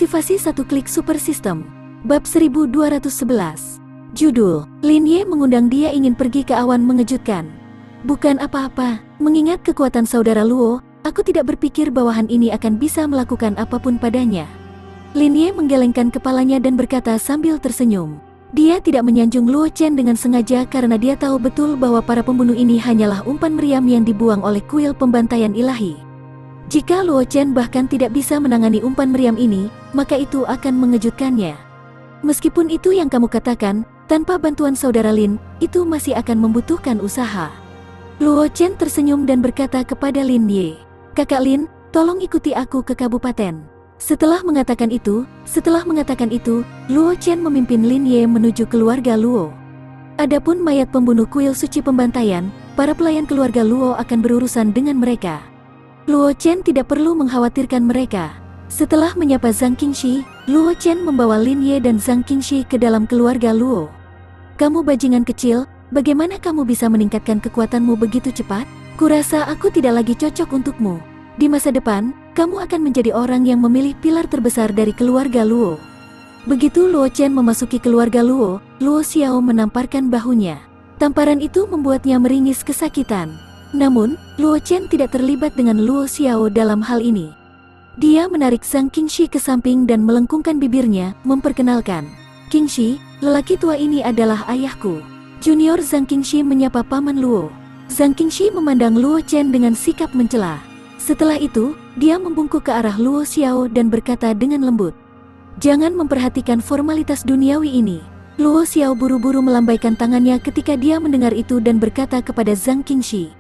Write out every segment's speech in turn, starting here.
Kultivasi satu klik super sistem. Bab 1211. Judul, Lin Ye mengundang dia ingin pergi ke awan mengejutkan. Bukan apa-apa, mengingat kekuatan saudara Luo, aku tidak berpikir bawahan ini akan bisa melakukan apapun padanya. Lin Ye menggelengkan kepalanya dan berkata sambil tersenyum. Dia tidak menyanjung Luo Chen dengan sengaja karena dia tahu betul bahwa para pembunuh ini hanyalah umpan meriam yang dibuang oleh kuil pembantaian ilahi. Jika Luo Chen bahkan tidak bisa menangani umpan meriam ini, maka itu akan mengejutkannya. Meskipun itu yang kamu katakan, tanpa bantuan saudara Lin, itu masih akan membutuhkan usaha. Luo Chen tersenyum dan berkata kepada Lin Ye, "Kakak Lin, tolong ikuti aku ke kabupaten." Setelah mengatakan itu, Luo Chen memimpin Lin Ye menuju keluarga Luo. Adapun mayat pembunuh kuil suci pembantaian, para pelayan keluarga Luo akan berurusan dengan mereka. Luo Chen tidak perlu mengkhawatirkan mereka. Setelah menyapa Zhang Qingxi, Luo Chen membawa Lin Ye dan Zhang Qingxi ke dalam keluarga Luo. "Kamu bajingan kecil, bagaimana kamu bisa meningkatkan kekuatanmu begitu cepat? Kurasa aku tidak lagi cocok untukmu. Di masa depan, kamu akan menjadi orang yang memilih pilar terbesar dari keluarga Luo." Begitu Luo Chen memasuki keluarga Luo, Luo Xiao menamparkan bahunya. Tamparan itu membuatnya meringis kesakitan. Namun, Luo Chen tidak terlibat dengan Luo Xiao dalam hal ini. Dia menarik Zhang Qingxi ke samping dan melengkungkan bibirnya, memperkenalkan. "Qingxi, lelaki tua ini adalah ayahku." Junior Zhang Qingxi menyapa paman Luo. Zhang Qingxi memandang Luo Chen dengan sikap mencela. Setelah itu, dia membungkuk ke arah Luo Xiao dan berkata dengan lembut, "Jangan memperhatikan formalitas duniawi ini." Luo Xiao buru-buru melambaikan tangannya ketika dia mendengar itu dan berkata kepada Zhang Qingxi,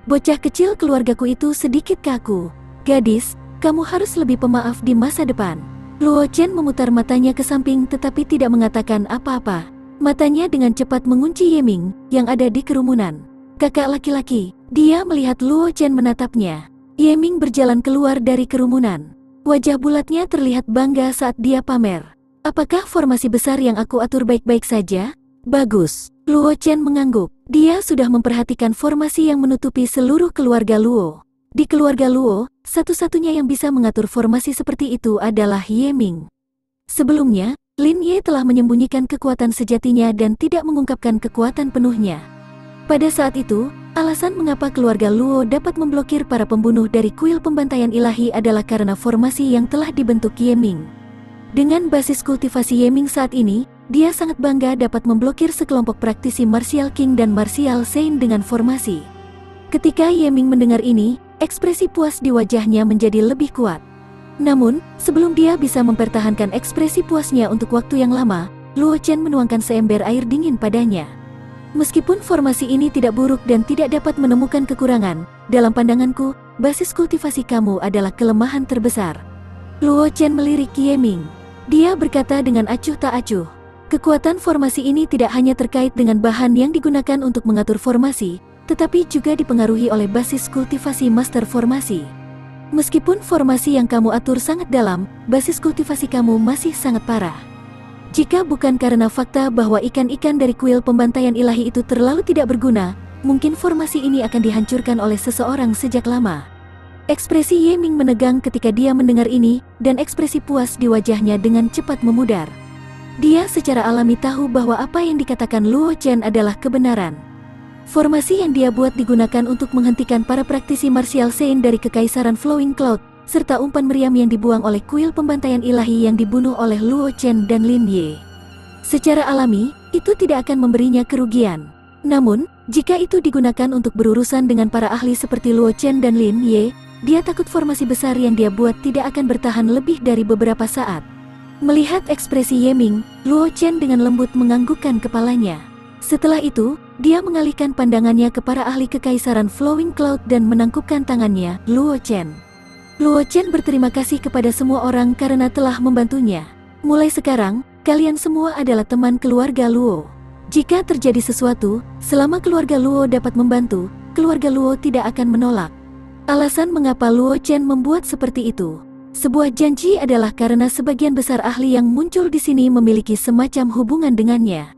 "Bocah kecil keluargaku itu sedikit kaku. Gadis, kamu harus lebih pemaaf di masa depan." Luo Chen memutar matanya ke samping tetapi tidak mengatakan apa-apa. Matanya dengan cepat mengunci Yeming, yang ada di kerumunan. "Kakak laki-laki." Dia melihat Luo Chen menatapnya. Yeming berjalan keluar dari kerumunan. Wajah bulatnya terlihat bangga saat dia pamer. "Apakah formasi besar yang aku atur baik-baik saja?" "Bagus." Luo Chen mengangguk. Dia sudah memperhatikan formasi yang menutupi seluruh keluarga Luo. Di keluarga Luo, satu-satunya yang bisa mengatur formasi seperti itu adalah Yeming. Sebelumnya, Lin Ye telah menyembunyikan kekuatan sejatinya dan tidak mengungkapkan kekuatan penuhnya. Pada saat itu, alasan mengapa keluarga Luo dapat memblokir para pembunuh dari kuil pembantaian ilahi adalah karena formasi yang telah dibentuk Yeming. Dengan basis kultivasi Yeming saat ini, dia sangat bangga dapat memblokir sekelompok praktisi Martial King dan Martial Saint dengan formasi. Ketika Yeming mendengar ini, ekspresi puas di wajahnya menjadi lebih kuat. Namun, sebelum dia bisa mempertahankan ekspresi puasnya untuk waktu yang lama, Luo Chen menuangkan seember air dingin padanya. "Meskipun formasi ini tidak buruk dan tidak dapat menemukan kekurangan, dalam pandanganku, basis kultivasi kamu adalah kelemahan terbesar." Luo Chen melirik Yeming. Dia berkata dengan acuh tak acuh, "Kekuatan formasi ini tidak hanya terkait dengan bahan yang digunakan untuk mengatur formasi, tetapi juga dipengaruhi oleh basis kultivasi master formasi. Meskipun formasi yang kamu atur sangat dalam, basis kultivasi kamu masih sangat parah. Jika bukan karena fakta bahwa ikan-ikan dari kuil pembantaian ilahi itu terlalu tidak berguna, mungkin formasi ini akan dihancurkan oleh seseorang sejak lama." Ekspresi Yeming menegang ketika dia mendengar ini, dan ekspresi puas di wajahnya dengan cepat memudar. Dia secara alami tahu bahwa apa yang dikatakan Luo Chen adalah kebenaran. Formasi yang dia buat digunakan untuk menghentikan para praktisi Martial Saint dari Kekaisaran Flowing Cloud, serta umpan meriam yang dibuang oleh kuil pembantaian ilahi yang dibunuh oleh Luo Chen dan Lin Ye. Secara alami, itu tidak akan memberinya kerugian. Namun, jika itu digunakan untuk berurusan dengan para ahli seperti Luo Chen dan Lin Ye, dia takut formasi besar yang dia buat tidak akan bertahan lebih dari beberapa saat. Melihat ekspresi Yeming, Luo Chen dengan lembut menganggukkan kepalanya. Setelah itu, dia mengalihkan pandangannya ke para ahli Kekaisaran Flowing Cloud dan menangkupkan tangannya. "Luo Chen." Luo Chen berterima kasih kepada semua orang karena telah membantunya. "Mulai sekarang, kalian semua adalah teman keluarga Luo. Jika terjadi sesuatu, selama keluarga Luo dapat membantu, keluarga Luo tidak akan menolak." Alasan mengapa Luo Chen membuat seperti itu. Sebuah janji adalah karena sebagian besar ahli yang muncul di sini memiliki semacam hubungan dengannya.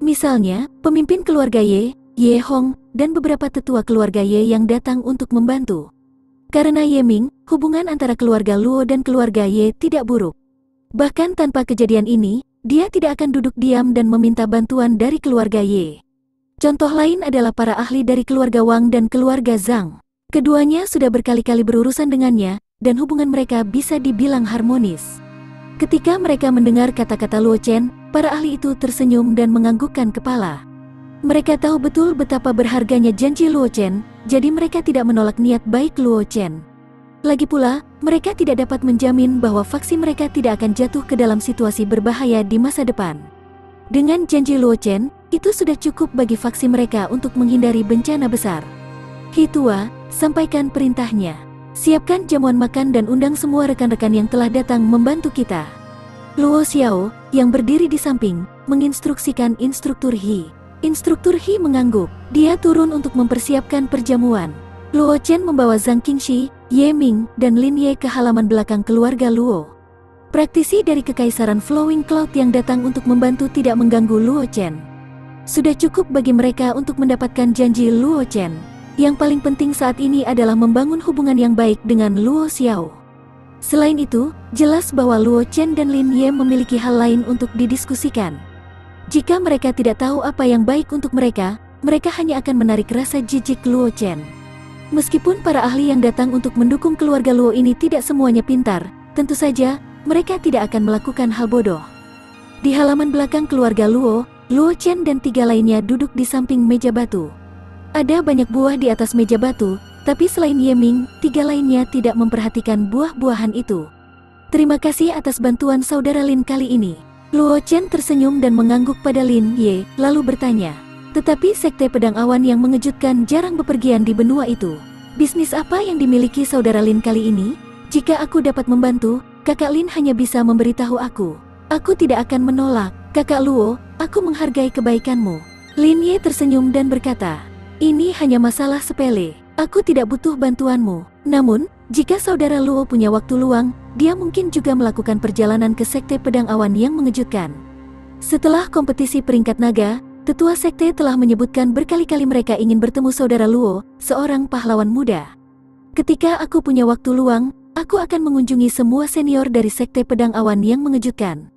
Misalnya, pemimpin keluarga Ye Hong, dan beberapa tetua keluarga Ye yang datang untuk membantu. Karena Yeming, hubungan antara keluarga Luo dan keluarga Ye tidak buruk. Bahkan tanpa kejadian ini, dia tidak akan duduk diam dan meminta bantuan dari keluarga Ye. Contoh lain adalah para ahli dari keluarga Wang dan keluarga Zhang. Keduanya sudah berkali-kali berurusan dengannya, dan hubungan mereka bisa dibilang harmonis. Ketika mereka mendengar kata-kata Luo Chen, para ahli itu tersenyum dan menganggukkan kepala. Mereka tahu betul betapa berharganya janji Luo Chen, jadi mereka tidak menolak niat baik Luo Chen. Lagi pula, mereka tidak dapat menjamin bahwa faksi mereka tidak akan jatuh ke dalam situasi berbahaya di masa depan. Dengan janji Luo Chen, itu sudah cukup bagi faksi mereka untuk menghindari bencana besar. Hitua, sampaikan perintahnya. Siapkan jamuan makan dan undang semua rekan-rekan yang telah datang membantu kita. Luo Xiao, yang berdiri di samping, menginstruksikan instruktur He. Instruktur He mengangguk. Dia turun untuk mempersiapkan perjamuan. Luo Chen membawa Zhang Qingxi, Ye Ming, dan Lin Ye ke halaman belakang keluarga Luo. Praktisi dari Kekaisaran Flowing Cloud yang datang untuk membantu tidak mengganggu Luo Chen. Sudah cukup bagi mereka untuk mendapatkan janji Luo Chen. Yang paling penting saat ini adalah membangun hubungan yang baik dengan Luo Xiao. Selain itu, jelas bahwa Luo Chen dan Lin Ye memiliki hal lain untuk didiskusikan. Jika mereka tidak tahu apa yang baik untuk mereka, mereka hanya akan menarik rasa jijik Luo Chen. Meskipun para ahli yang datang untuk mendukung keluarga Luo ini tidak semuanya pintar, tentu saja mereka tidak akan melakukan hal bodoh. Di halaman belakang keluarga Luo, Luo Chen dan 3 lainnya duduk di samping meja batu. Ada banyak buah di atas meja batu, tapi selain Ye Ming, 3 lainnya tidak memperhatikan buah-buahan itu. Terima kasih atas bantuan saudara Lin kali ini. Luo Chen tersenyum dan mengangguk pada Lin Ye, lalu bertanya. Tetapi Sekte Pedang Awan yang mengejutkan jarang bepergian di benua itu. Bisnis apa yang dimiliki saudara Lin kali ini? Jika aku dapat membantu, Kakak Lin hanya bisa memberitahu aku. Aku tidak akan menolak. Kakak Luo, aku menghargai kebaikanmu. Lin Ye tersenyum dan berkata, ini hanya masalah sepele. Aku tidak butuh bantuanmu. Namun, jika saudara Luo punya waktu luang, dia mungkin juga melakukan perjalanan ke Sekte Pedang Awan yang mengejutkan. Setelah kompetisi peringkat naga, tetua sekte telah menyebutkan berkali-kali mereka ingin bertemu saudara Luo, seorang pahlawan muda. Ketika aku punya waktu luang, aku akan mengunjungi semua senior dari Sekte Pedang Awan yang mengejutkan,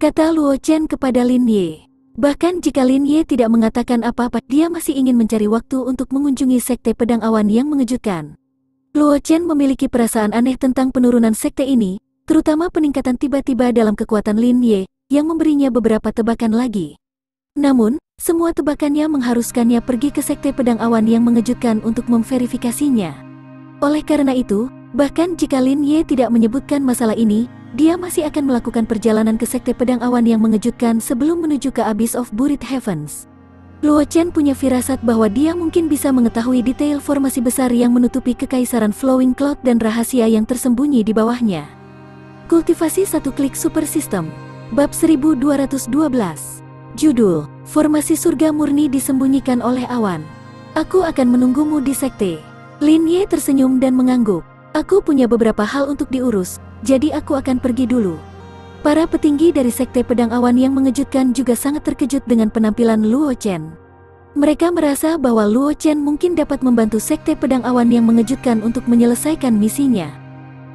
kata Luo Chen kepada Lin Ye. Bahkan jika Lin Ye tidak mengatakan apa-apa, dia masih ingin mencari waktu untuk mengunjungi Sekte Pedang Awan yang mengejutkan. Luo Chen memiliki perasaan aneh tentang penurunan sekte ini, terutama peningkatan tiba-tiba dalam kekuatan Lin Ye, yang memberinya beberapa tebakan lagi. Namun, semua tebakannya mengharuskannya pergi ke Sekte Pedang Awan yang mengejutkan untuk memverifikasinya. Oleh karena itu, bahkan jika Lin Ye tidak menyebutkan masalah ini, dia masih akan melakukan perjalanan ke Sekte Pedang Awan yang mengejutkan sebelum menuju ke Abyss of Buried Heavens. Luo Chen punya firasat bahwa dia mungkin bisa mengetahui detail formasi besar yang menutupi Kekaisaran Flowing Cloud dan rahasia yang tersembunyi di bawahnya. Kultivasi 1 klik super system. Bab 1212. Judul, Formasi Surga Murni Disembunyikan oleh Awan. Aku akan menunggumu di sekte. Lin Ye tersenyum dan mengangguk. Aku punya beberapa hal untuk diurus, jadi aku akan pergi dulu. Para petinggi dari Sekte Pedang Awan yang mengejutkan juga sangat terkejut dengan penampilan Luo Chen. Mereka merasa bahwa Luo Chen mungkin dapat membantu Sekte Pedang Awan yang mengejutkan untuk menyelesaikan misinya.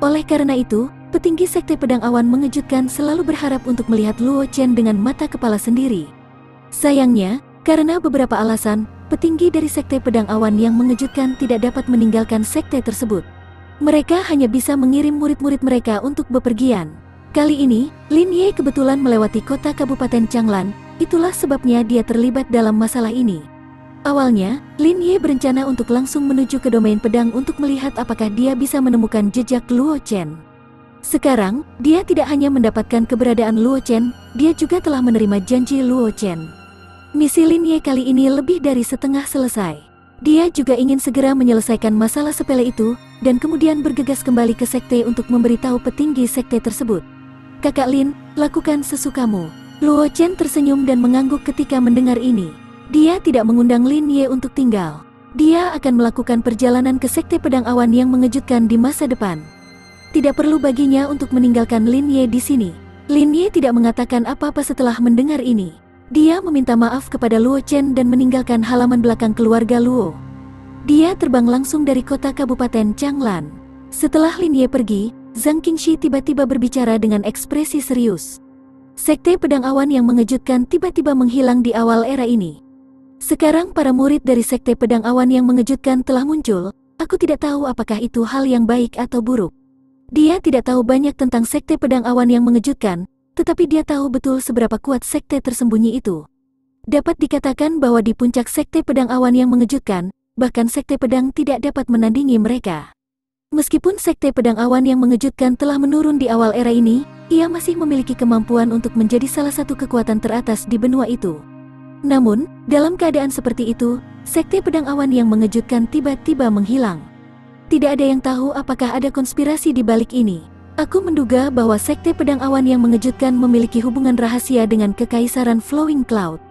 Oleh karena itu, petinggi Sekte Pedang Awan mengejutkan selalu berharap untuk melihat Luo Chen dengan mata kepala sendiri. Sayangnya, karena beberapa alasan, petinggi dari Sekte Pedang Awan yang mengejutkan tidak dapat meninggalkan sekte tersebut. Mereka hanya bisa mengirim murid-murid mereka untuk bepergian. Kali ini, Lin Ye kebetulan melewati kota Kabupaten Changlan, itulah sebabnya dia terlibat dalam masalah ini. Awalnya, Lin Ye berencana untuk langsung menuju ke domain pedang untuk melihat apakah dia bisa menemukan jejak Luo Chen. Sekarang, dia tidak hanya mendapatkan keberadaan Luo Chen, dia juga telah menerima janji Luo Chen. Misi Lin Ye kali ini lebih dari setengah selesai. Dia juga ingin segera menyelesaikan masalah sepele itu, dan kemudian bergegas kembali ke sekte untuk memberitahu petinggi sekte tersebut. Kakak Lin, lakukan sesukamu. Luo Chen tersenyum dan mengangguk ketika mendengar ini. Dia tidak mengundang Lin Ye untuk tinggal. Dia akan melakukan perjalanan ke Sekte Pedang Awan yang mengejutkan di masa depan. Tidak perlu baginya untuk meninggalkan Lin Ye di sini. Lin Ye tidak mengatakan apa-apa setelah mendengar ini. Dia meminta maaf kepada Luo Chen dan meninggalkan halaman belakang keluarga Luo. Dia terbang langsung dari kota Kabupaten Changlan. Setelah Lin Ye pergi, Zhang Qingxi tiba-tiba berbicara dengan ekspresi serius. Sekte Pedang Awan yang mengejutkan tiba-tiba menghilang di awal era ini. Sekarang para murid dari Sekte Pedang Awan yang mengejutkan telah muncul. Aku tidak tahu apakah itu hal yang baik atau buruk. Dia tidak tahu banyak tentang Sekte Pedang Awan yang mengejutkan, tetapi dia tahu betul seberapa kuat sekte tersembunyi itu. Dapat dikatakan bahwa di puncak Sekte Pedang Awan yang mengejutkan, bahkan Sekte Pedang tidak dapat menandingi mereka. Meskipun Sekte Pedang Awan yang mengejutkan telah menurun di awal era ini, ia masih memiliki kemampuan untuk menjadi salah satu kekuatan teratas di benua itu. Namun, dalam keadaan seperti itu, Sekte Pedang Awan yang mengejutkan tiba-tiba menghilang. Tidak ada yang tahu apakah ada konspirasi di balik ini. Aku menduga bahwa Sekte Pedang Awan yang mengejutkan memiliki hubungan rahasia dengan Kekaisaran Flowing Cloud.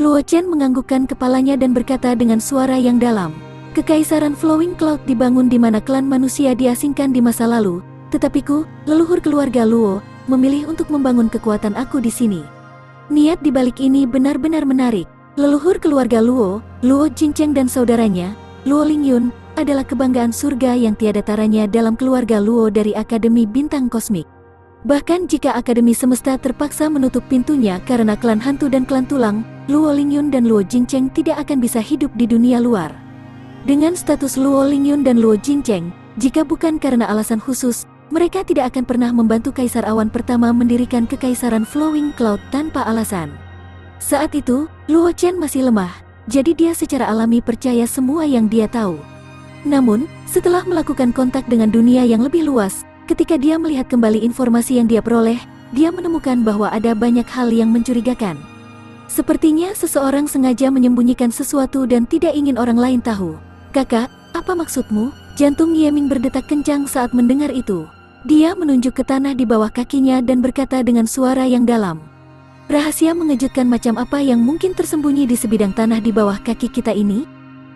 Luo Chen menganggukkan kepalanya dan berkata dengan suara yang dalam. Kekaisaran Flowing Cloud dibangun di mana klan manusia diasingkan di masa lalu, tetapiku, leluhur keluarga Luo, memilih untuk membangun kekuatan aku di sini. Niat di balik ini benar-benar menarik. Leluhur keluarga Luo, Luo Jingcheng dan saudaranya, Luo Lingyun, adalah kebanggaan surga yang tiada taranya dalam keluarga Luo dari Akademi Bintang Kosmik. Bahkan jika Akademi Semesta terpaksa menutup pintunya karena klan hantu dan klan tulang, Luo Lingyun dan Luo Jingcheng tidak akan bisa hidup di dunia luar. Dengan status Luo Lingyun dan Luo Jingcheng, jika bukan karena alasan khusus, mereka tidak akan pernah membantu Kaisar Awan pertama mendirikan Kekaisaran Flowing Cloud tanpa alasan. Saat itu, Luo Chen masih lemah, jadi dia secara alami percaya semua yang dia tahu. Namun, setelah melakukan kontak dengan dunia yang lebih luas, ketika dia melihat kembali informasi yang dia peroleh, dia menemukan bahwa ada banyak hal yang mencurigakan. Sepertinya seseorang sengaja menyembunyikan sesuatu dan tidak ingin orang lain tahu. Kakak, apa maksudmu? Jantung Yeming berdetak kencang saat mendengar itu. Dia menunjuk ke tanah di bawah kakinya dan berkata dengan suara yang dalam. Rahasia mengejutkan macam apa yang mungkin tersembunyi di sebidang tanah di bawah kaki kita ini?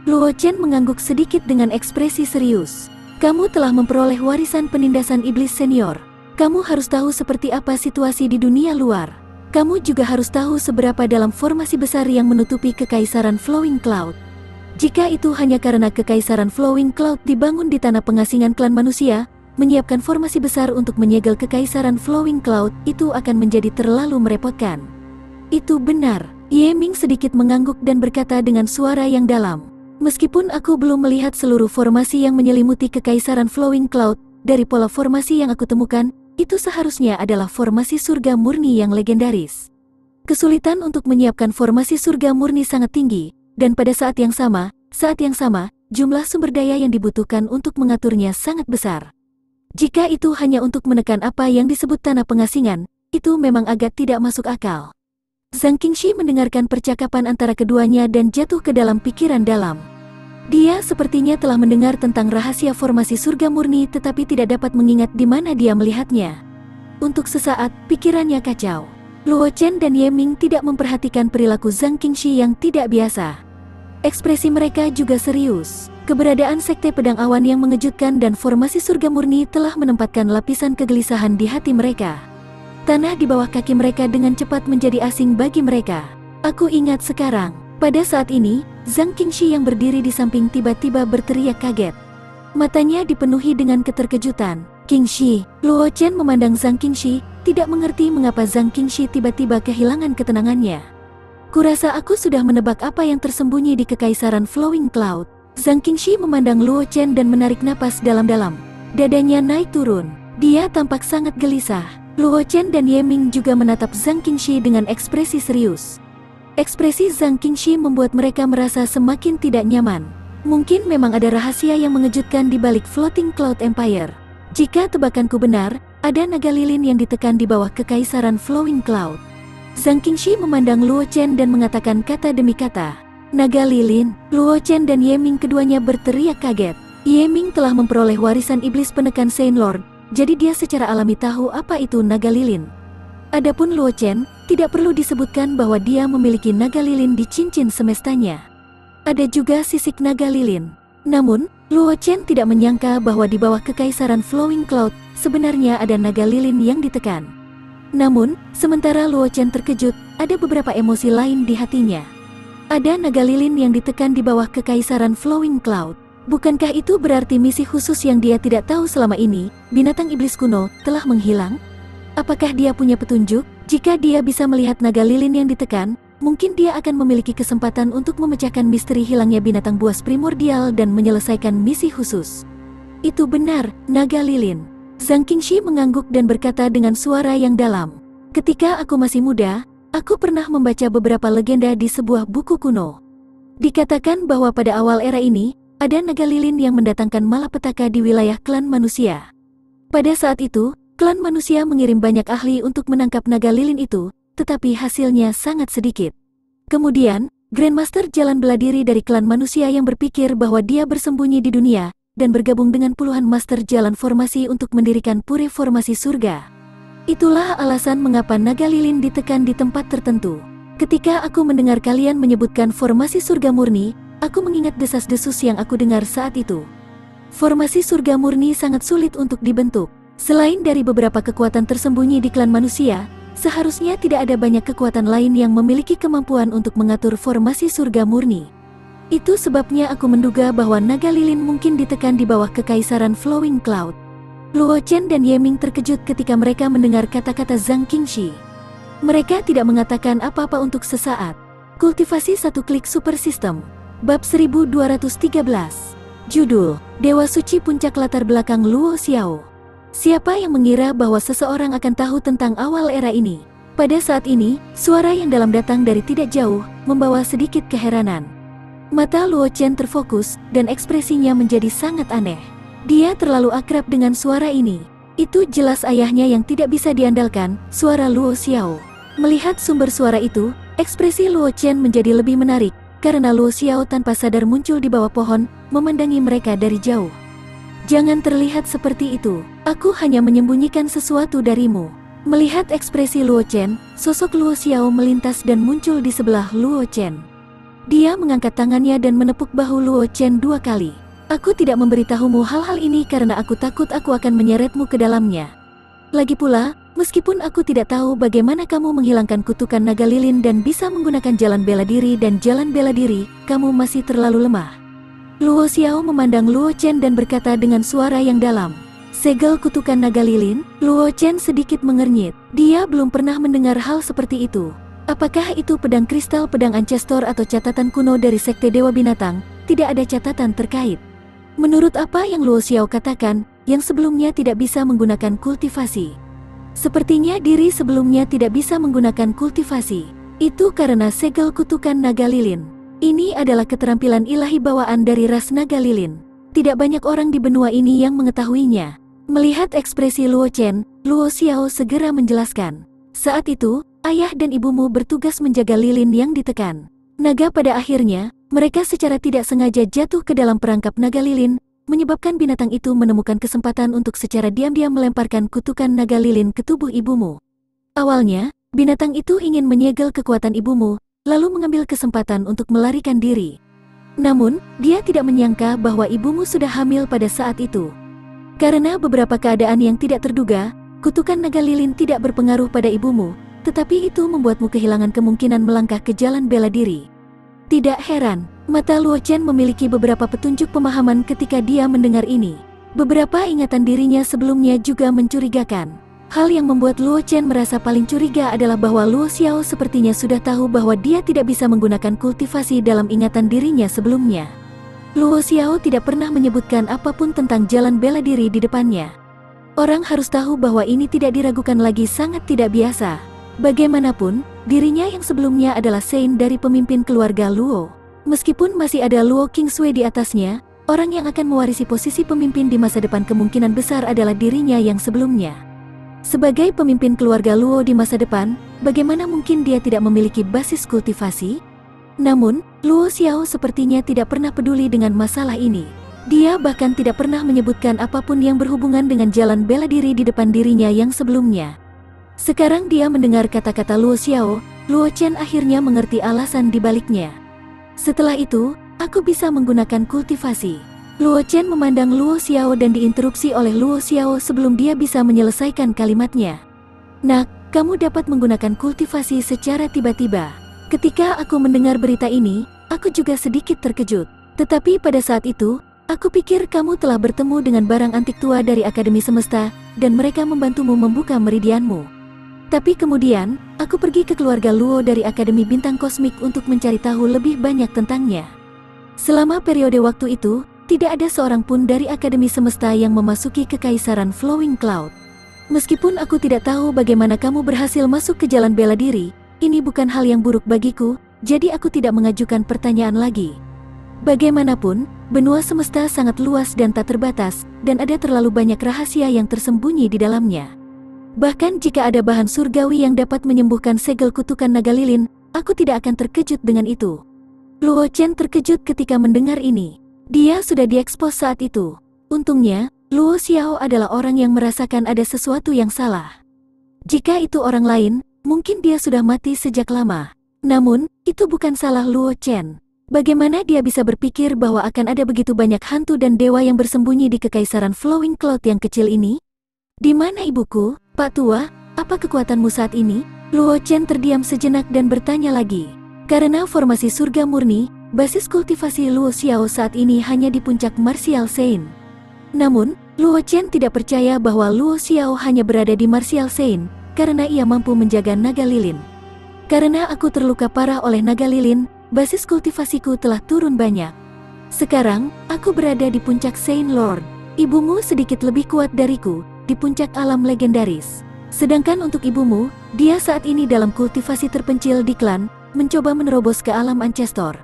Luo Chen mengangguk sedikit dengan ekspresi serius. Kamu telah memperoleh warisan penindasan iblis senior. Kamu harus tahu seperti apa situasi di dunia luar. Kamu juga harus tahu seberapa dalam formasi besar yang menutupi Kekaisaran Flowing Cloud. Jika itu hanya karena Kekaisaran Flowing Cloud dibangun di tanah pengasingan klan manusia, menyiapkan formasi besar untuk menyegel Kekaisaran Flowing Cloud itu akan menjadi terlalu merepotkan. Itu benar. Yeming sedikit mengangguk dan berkata dengan suara yang dalam. Meskipun aku belum melihat seluruh formasi yang menyelimuti Kekaisaran Flowing Cloud, dari pola formasi yang aku temukan, itu seharusnya adalah formasi surga murni yang legendaris. Kesulitan untuk menyiapkan formasi surga murni sangat tinggi, dan pada saat yang sama, jumlah sumber daya yang dibutuhkan untuk mengaturnya sangat besar. Jika itu hanya untuk menekan apa yang disebut tanah pengasingan, itu memang agak tidak masuk akal. Zhang Qingxi mendengarkan percakapan antara keduanya dan jatuh ke dalam pikiran dalam. Dia sepertinya telah mendengar tentang rahasia formasi surga murni tetapi tidak dapat mengingat di mana dia melihatnya. Untuk sesaat, pikirannya kacau. Luo Chen dan Yeming tidak memperhatikan perilaku Zhang Qingxi yang tidak biasa. Ekspresi mereka juga serius. Keberadaan Sekte Pedang Awan yang mengejutkan dan formasi surga murni telah menempatkan lapisan kegelisahan di hati mereka. Tanah di bawah kaki mereka dengan cepat menjadi asing bagi mereka. Aku ingat sekarang. Pada saat ini, Zhang Qingxi yang berdiri di samping tiba-tiba berteriak kaget. Matanya dipenuhi dengan keterkejutan. Qingxi, Luo Chen memandang Zhang Qingxi, tidak mengerti mengapa Zhang Qingxi tiba-tiba kehilangan ketenangannya. Kurasa aku sudah menebak apa yang tersembunyi di Kekaisaran Flowing Cloud. Zhang Qingxi memandang Luo Chen dan menarik napas dalam-dalam. Dadanya naik turun. Dia tampak sangat gelisah. Luo Chen dan Yeming juga menatap Zhang Qingxi dengan ekspresi serius. Ekspresi Zhang Qingxi membuat mereka merasa semakin tidak nyaman. Mungkin memang ada rahasia yang mengejutkan di balik Floating Cloud Empire. Jika tebakanku benar, ada naga lilin yang ditekan di bawah Kekaisaran Flowing Cloud. Zhang Qingxi memandang Luo Chen dan mengatakan kata demi kata. Naga lilin. Luo Chen dan Yeming keduanya berteriak kaget. Yeming telah memperoleh warisan iblis penekan Saint Lord, jadi dia secara alami tahu apa itu naga lilin. Adapun Luo Chen, tidak perlu disebutkan bahwa dia memiliki naga lilin di cincin semestanya. Ada juga sisik naga lilin. Namun, Luo Chen tidak menyangka bahwa di bawah Kekaisaran Flowing Cloud, sebenarnya ada naga lilin yang ditekan. Namun, sementara Luo Chen terkejut, ada beberapa emosi lain di hatinya. Ada naga lilin yang ditekan di bawah Kekaisaran Flowing Cloud. Bukankah itu berarti misi khusus yang dia tidak tahu selama ini, binatang iblis kuno, telah menghilang? Apakah dia punya petunjuk? Jika dia bisa melihat naga lilin yang ditekan, mungkin dia akan memiliki kesempatan untuk memecahkan misteri hilangnya binatang buas primordial dan menyelesaikan misi khusus. Itu benar, naga lilin. Zhang Qingxi mengangguk dan berkata dengan suara yang dalam. Ketika aku masih muda, aku pernah membaca beberapa legenda di sebuah buku kuno. Dikatakan bahwa pada awal era ini, ada naga lilin yang mendatangkan malapetaka di wilayah klan manusia. Pada saat itu, klan manusia mengirim banyak ahli untuk menangkap naga lilin itu, tetapi hasilnya sangat sedikit. Kemudian, Grandmaster Jalan Beladiri dari klan manusia yang berpikir bahwa dia bersembunyi di dunia, dan bergabung dengan puluhan Master Jalan Formasi untuk mendirikan Pure Formasi Surga. Itulah alasan mengapa naga lilin ditekan di tempat tertentu. Ketika aku mendengar kalian menyebutkan Formasi Surga Murni, aku mengingat desas-desus yang aku dengar saat itu. Formasi Surga Murni sangat sulit untuk dibentuk. Selain dari beberapa kekuatan tersembunyi di klan manusia, seharusnya tidak ada banyak kekuatan lain yang memiliki kemampuan untuk mengatur formasi surga murni. Itu sebabnya aku menduga bahwa naga lilin mungkin ditekan di bawah kekaisaran Flowing Cloud. Luo Chen dan Ye Ming terkejut ketika mereka mendengar kata-kata Zhang Qingxi. Mereka tidak mengatakan apa-apa untuk sesaat. Kultivasi satu klik super system. Bab 1213. Judul, Dewa Suci Puncak Latar Belakang Luo Xiao. Siapa yang mengira bahwa seseorang akan tahu tentang awal era ini? Pada saat ini, suara yang dalam datang dari tidak jauh, membawa sedikit keheranan. Mata Luo Chen terfokus, dan ekspresinya menjadi sangat aneh. Dia terlalu akrab dengan suara ini. Itu jelas ayahnya yang tidak bisa diandalkan, suara Luo Xiao. Melihat sumber suara itu, ekspresi Luo Chen menjadi lebih menarik, karena Luo Xiao tanpa sadar muncul di bawah pohon, memandangi mereka dari jauh. Jangan terlihat seperti itu, aku hanya menyembunyikan sesuatu darimu. Melihat ekspresi Luo Chen, sosok Luo Xiao melintas dan muncul di sebelah Luo Chen. Dia mengangkat tangannya dan menepuk bahu Luo Chen 2 kali. Aku tidak memberitahumu hal-hal ini karena aku takut aku akan menyeretmu ke dalamnya. Lagi pula, meskipun aku tidak tahu bagaimana kamu menghilangkan kutukan naga lilin dan bisa menggunakan jalan bela diri dan jalan bela diri, kamu masih terlalu lemah. Luo Xiao memandang Luo Chen dan berkata dengan suara yang dalam. Segel kutukan naga lilin? Luo Chen sedikit mengernyit. Dia belum pernah mendengar hal seperti itu. Apakah itu pedang kristal pedang Ancestor atau catatan kuno dari Sekte Dewa Binatang? Tidak ada catatan terkait. Menurut apa yang Luo Xiao katakan, yang sebelumnya tidak bisa menggunakan kultivasi. Sepertinya diri sebelumnya tidak bisa menggunakan kultivasi. Itu karena segel kutukan naga lilin. Ini adalah keterampilan ilahi bawaan dari ras naga lilin. Tidak banyak orang di benua ini yang mengetahuinya. Melihat ekspresi Luo Chen, Luo Xiao segera menjelaskan. Saat itu, ayah dan ibumu bertugas menjaga lilin yang ditekan. Naga pada akhirnya, mereka secara tidak sengaja jatuh ke dalam perangkap naga lilin, menyebabkan binatang itu menemukan kesempatan untuk secara diam-diam melemparkan kutukan naga lilin ke tubuh ibumu. Awalnya, binatang itu ingin menyegel kekuatan ibumu, lalu mengambil kesempatan untuk melarikan diri. Namun, dia tidak menyangka bahwa ibumu sudah hamil pada saat itu. Karena beberapa keadaan yang tidak terduga, kutukan naga lilin tidak berpengaruh pada ibumu, tetapi itu membuatmu kehilangan kemungkinan melangkah ke jalan bela diri. Tidak heran, mata Luo Chen memiliki beberapa petunjuk pemahaman ketika dia mendengar ini. Beberapa ingatan dirinya sebelumnya juga mencurigakan. Hal yang membuat Luo Chen merasa paling curiga adalah bahwa Luo Xiao sepertinya sudah tahu bahwa dia tidak bisa menggunakan kultivasi dalam ingatan dirinya sebelumnya. Luo Xiao tidak pernah menyebutkan apapun tentang jalan bela diri di depannya. Orang harus tahu bahwa ini tidak diragukan lagi sangat tidak biasa. Bagaimanapun, dirinya yang sebelumnya adalah Sein dari pemimpin keluarga Luo. Meskipun masih ada Luo Qingsui di atasnya, orang yang akan mewarisi posisi pemimpin di masa depan kemungkinan besar adalah dirinya yang sebelumnya. Sebagai pemimpin keluarga Luo di masa depan, bagaimana mungkin dia tidak memiliki basis kultivasi? Namun, Luo Xiao sepertinya tidak pernah peduli dengan masalah ini. Dia bahkan tidak pernah menyebutkan apapun yang berhubungan dengan jalan bela diri di depan dirinya yang sebelumnya. Sekarang dia mendengar kata-kata Luo Xiao, Luo Chen akhirnya mengerti alasan di baliknya. Setelah itu, aku bisa menggunakan kultivasi. Luo Chen memandang Luo Xiao dan diinterupsi oleh Luo Xiao sebelum dia bisa menyelesaikan kalimatnya. Nak, kamu dapat menggunakan kultivasi secara tiba-tiba. Ketika aku mendengar berita ini, aku juga sedikit terkejut. Tetapi pada saat itu, Aku pikir kamu telah bertemu dengan barang antik tua dari Akademi Semesta, dan mereka membantumu membuka meridianmu. Tapi kemudian, aku pergi ke keluarga Luo dari Akademi Bintang Kosmik untuk mencari tahu lebih banyak tentangnya. Selama periode waktu itu, tidak ada seorang pun dari Akademi Semesta yang memasuki Kekaisaran Flowing Cloud. Meskipun aku tidak tahu bagaimana kamu berhasil masuk ke jalan bela diri, ini bukan hal yang buruk bagiku, jadi aku tidak mengajukan pertanyaan lagi. Bagaimanapun, benua semesta sangat luas dan tak terbatas, dan ada terlalu banyak rahasia yang tersembunyi di dalamnya. Bahkan jika ada bahan surgawi yang dapat menyembuhkan segel kutukan naga lilin, aku tidak akan terkejut dengan itu. Luo Chen terkejut ketika mendengar ini. Dia sudah diekspos saat itu. Untungnya, Luo Xiao adalah orang yang merasakan ada sesuatu yang salah. Jika itu orang lain, mungkin dia sudah mati sejak lama. Namun, itu bukan salah Luo Chen. Bagaimana dia bisa berpikir bahwa akan ada begitu banyak hantu dan dewa yang bersembunyi di Kekaisaran Flowing Cloud yang kecil ini? Di mana ibuku, Pak Tua? Apa kekuatanmu saat ini? Luo Chen terdiam sejenak dan bertanya lagi. Karena formasi surga murni, basis kultivasi Luo Xiao saat ini hanya di puncak Martial Saint. Namun, Luo Chen tidak percaya bahwa Luo Xiao hanya berada di Martial Saint, karena ia mampu menjaga naga lilin. Karena aku terluka parah oleh naga lilin, basis kultivasiku telah turun banyak. Sekarang, aku berada di puncak Saint Lord. Ibumu sedikit lebih kuat dariku, di puncak alam legendaris. Sedangkan untuk ibumu, dia saat ini dalam kultivasi terpencil di klan, mencoba menerobos ke alam Ancestor.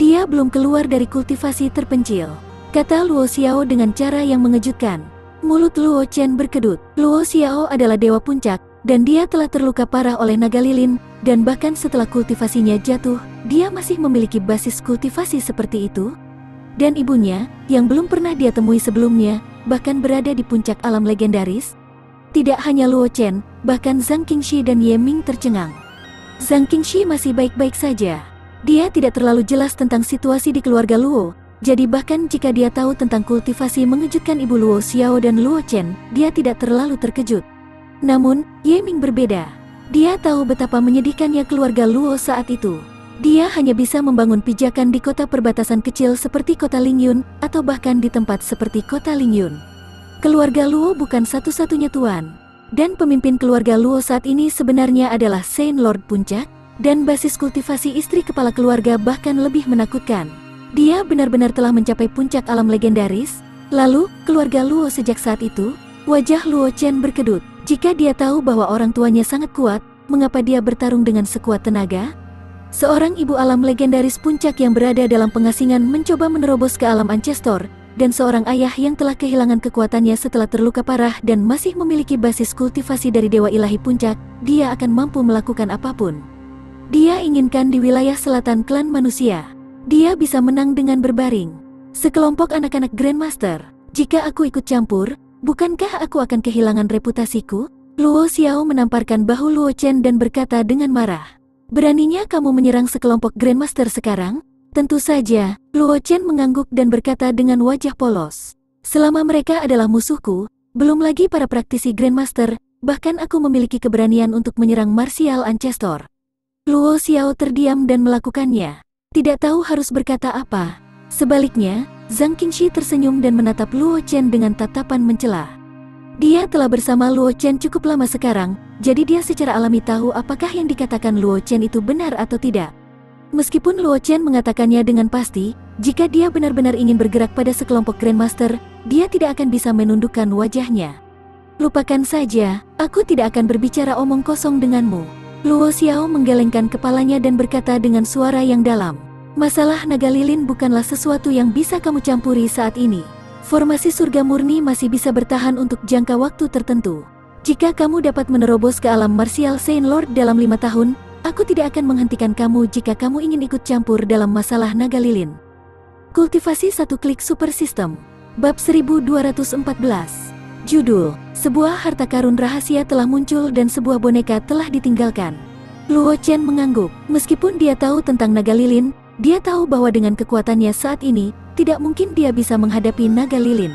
Dia belum keluar dari kultivasi terpencil, kata Luo Xiao dengan cara yang mengejutkan. Mulut Luo Chen berkedut. Luo Xiao adalah dewa puncak, dan dia telah terluka parah oleh naga lilin, dan bahkan setelah kultivasinya jatuh, dia masih memiliki basis kultivasi seperti itu. Dan ibunya, yang belum pernah dia temui sebelumnya, bahkan berada di puncak alam legendaris. Tidak hanya Luo Chen, bahkan Zhang Qingxi dan Ye Ming tercengang. Zhang Qingxi masih baik-baik saja. Dia tidak terlalu jelas tentang situasi di keluarga Luo, jadi bahkan jika dia tahu tentang kultivasi mengejutkan ibu Luo Xiao dan Luo Chen, dia tidak terlalu terkejut. Namun, Ye Ming berbeda. Dia tahu betapa menyedihkannya keluarga Luo saat itu. Dia hanya bisa membangun pijakan di kota perbatasan kecil seperti kota Lingyun, atau bahkan di tempat seperti kota Lingyun. Keluarga Luo bukan satu-satunya tuan. Dan pemimpin keluarga Luo saat ini sebenarnya adalah Saint Lord Puncak, dan basis kultivasi istri kepala keluarga bahkan lebih menakutkan. Dia benar-benar telah mencapai puncak alam legendaris. Lalu, keluarga Luo sejak saat itu, wajah Luo Chen berkedut. Jika dia tahu bahwa orang tuanya sangat kuat, mengapa dia bertarung dengan sekuat tenaga? Seorang ibu alam legendaris puncak yang berada dalam pengasingan mencoba menerobos ke alam Ancestor, dan seorang ayah yang telah kehilangan kekuatannya setelah terluka parah dan masih memiliki basis kultivasi dari Dewa Ilahi Puncak, dia akan mampu melakukan apapun. Dia inginkan di wilayah selatan klan manusia. Dia bisa menang dengan berbaring. Sekelompok anak-anak Grandmaster. Jika aku ikut campur, bukankah aku akan kehilangan reputasiku? Luo Xiao menamparkan bahu Luo Chen dan berkata dengan marah. Beraninya kamu menyerang sekelompok Grandmaster sekarang? Tentu saja, Luo Chen mengangguk dan berkata dengan wajah polos. Selama mereka adalah musuhku, belum lagi para praktisi Grandmaster, bahkan aku memiliki keberanian untuk menyerang Martial Ancestor. Luo Xiao terdiam dan melakukannya. Tidak tahu harus berkata apa. Sebaliknya, Zhang Qingxi tersenyum dan menatap Luo Chen dengan tatapan mencela. Dia telah bersama Luo Chen cukup lama sekarang, jadi dia secara alami tahu apakah yang dikatakan Luo Chen itu benar atau tidak. Meskipun Luo Chen mengatakannya dengan pasti, jika dia benar-benar ingin bergerak pada sekelompok Grandmaster, dia tidak akan bisa menundukkan wajahnya. Lupakan saja, aku tidak akan berbicara omong kosong denganmu. Luo Xiao menggelengkan kepalanya dan berkata dengan suara yang dalam. Masalah naga lilin bukanlah sesuatu yang bisa kamu campuri saat ini. Formasi surga murni masih bisa bertahan untuk jangka waktu tertentu. Jika kamu dapat menerobos ke alam Martial Saint Lord dalam 5 tahun, aku tidak akan menghentikan kamu jika kamu ingin ikut campur dalam masalah naga lilin. Kultivasi satu klik super system. Bab 1214. Judul, sebuah harta karun rahasia telah muncul dan sebuah boneka telah ditinggalkan. Luo Chen mengangguk. Meskipun dia tahu tentang naga lilin, dia tahu bahwa dengan kekuatannya saat ini, tidak mungkin dia bisa menghadapi naga lilin.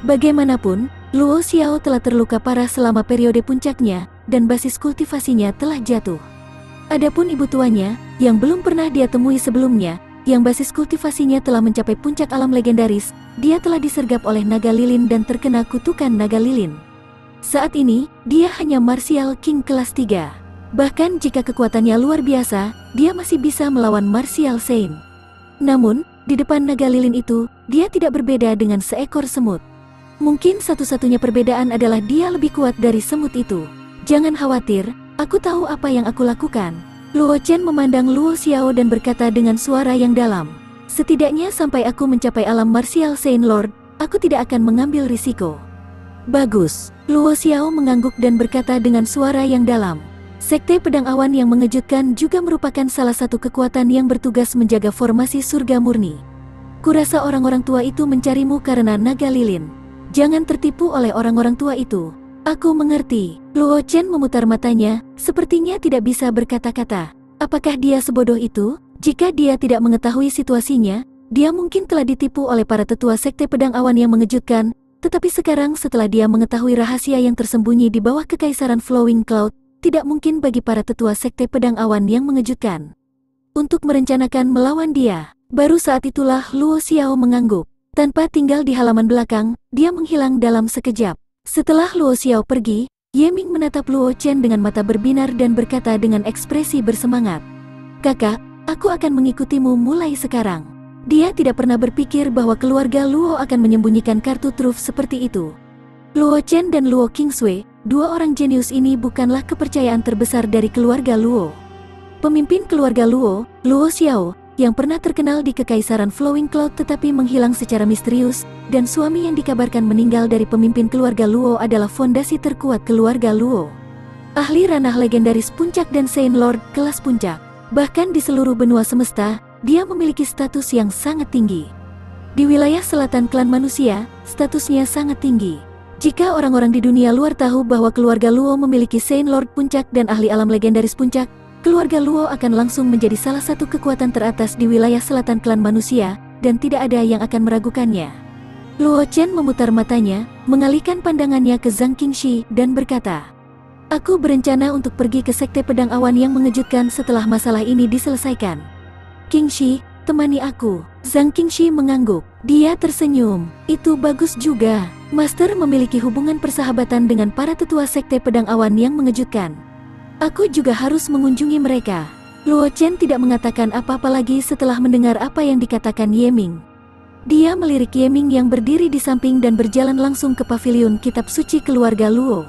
Bagaimanapun, Luo Xiao telah terluka parah selama periode puncaknya, dan basis kultivasinya telah jatuh. Adapun ibu tuanya, yang belum pernah dia temui sebelumnya, yang basis kultivasinya telah mencapai puncak alam legendaris, dia telah disergap oleh naga lilin dan terkena kutukan naga lilin. Saat ini, dia hanya Martial King kelas 3. Bahkan jika kekuatannya luar biasa, dia masih bisa melawan Martial Saint. Namun, di depan naga lilin itu, dia tidak berbeda dengan seekor semut. Mungkin satu-satunya perbedaan adalah dia lebih kuat dari semut itu. Jangan khawatir, aku tahu apa yang aku lakukan. Luo Chen memandang Luo Xiao dan berkata dengan suara yang dalam. Setidaknya sampai aku mencapai alam Martial Saint Lord, aku tidak akan mengambil risiko. Bagus. Luo Xiao mengangguk dan berkata dengan suara yang dalam. Sekte Pedang Awan yang mengejutkan juga merupakan salah satu kekuatan yang bertugas menjaga formasi surga murni. Kurasa orang-orang tua itu mencarimu karena naga lilin. Jangan tertipu oleh orang-orang tua itu. Aku mengerti. Luo Chen memutar matanya, sepertinya tidak bisa berkata-kata. Apakah dia sebodoh itu? Jika dia tidak mengetahui situasinya, dia mungkin telah ditipu oleh para tetua Sekte Pedang Awan yang mengejutkan, tetapi sekarang setelah dia mengetahui rahasia yang tersembunyi di bawah Kekaisaran Flowing Cloud, tidak mungkin bagi para tetua Sekte Pedang Awan yang mengejutkan untuk merencanakan melawan dia. Baru saat itulah Luo Xiao mengangguk. Tanpa tinggal di halaman belakang, dia menghilang dalam sekejap. Setelah Luo Xiao pergi, Ye Ming menatap Luo Chen dengan mata berbinar dan berkata dengan ekspresi bersemangat. Kakak, aku akan mengikutimu mulai sekarang. Dia tidak pernah berpikir bahwa keluarga Luo akan menyembunyikan kartu truf seperti itu. Luo Chen dan Luo Qingsui, dua orang jenius ini bukanlah kepercayaan terbesar dari keluarga Luo. Pemimpin keluarga Luo, Luo Xiao, yang pernah terkenal di Kekaisaran Flowing Cloud tetapi menghilang secara misterius, dan suami yang dikabarkan meninggal dari pemimpin keluarga Luo adalah fondasi terkuat keluarga Luo. Ahli ranah legendaris puncak dan Saint Lord kelas puncak. Bahkan di seluruh benua semesta, dia memiliki status yang sangat tinggi. Di wilayah selatan klan manusia, statusnya sangat tinggi. Jika orang-orang di dunia luar tahu bahwa keluarga Luo memiliki Saint Lord puncak dan ahli alam legendaris puncak, keluarga Luo akan langsung menjadi salah satu kekuatan teratas di wilayah selatan klan manusia, dan tidak ada yang akan meragukannya. Luo Chen memutar matanya, mengalihkan pandangannya ke Zhang Qingxi, dan berkata, aku berencana untuk pergi ke Sekte Pedang Awan yang mengejutkan setelah masalah ini diselesaikan. Qingxi, temani aku. Zhang Qingxi mengangguk. Dia tersenyum. Itu bagus juga. Master memiliki hubungan persahabatan dengan para tetua Sekte Pedang Awan yang mengejutkan. Aku juga harus mengunjungi mereka. Luo Chen tidak mengatakan apa-apa lagi setelah mendengar apa yang dikatakan Ye Ming. Dia melirik Ye Ming yang berdiri di samping dan berjalan langsung ke pavilion kitab suci keluarga Luo.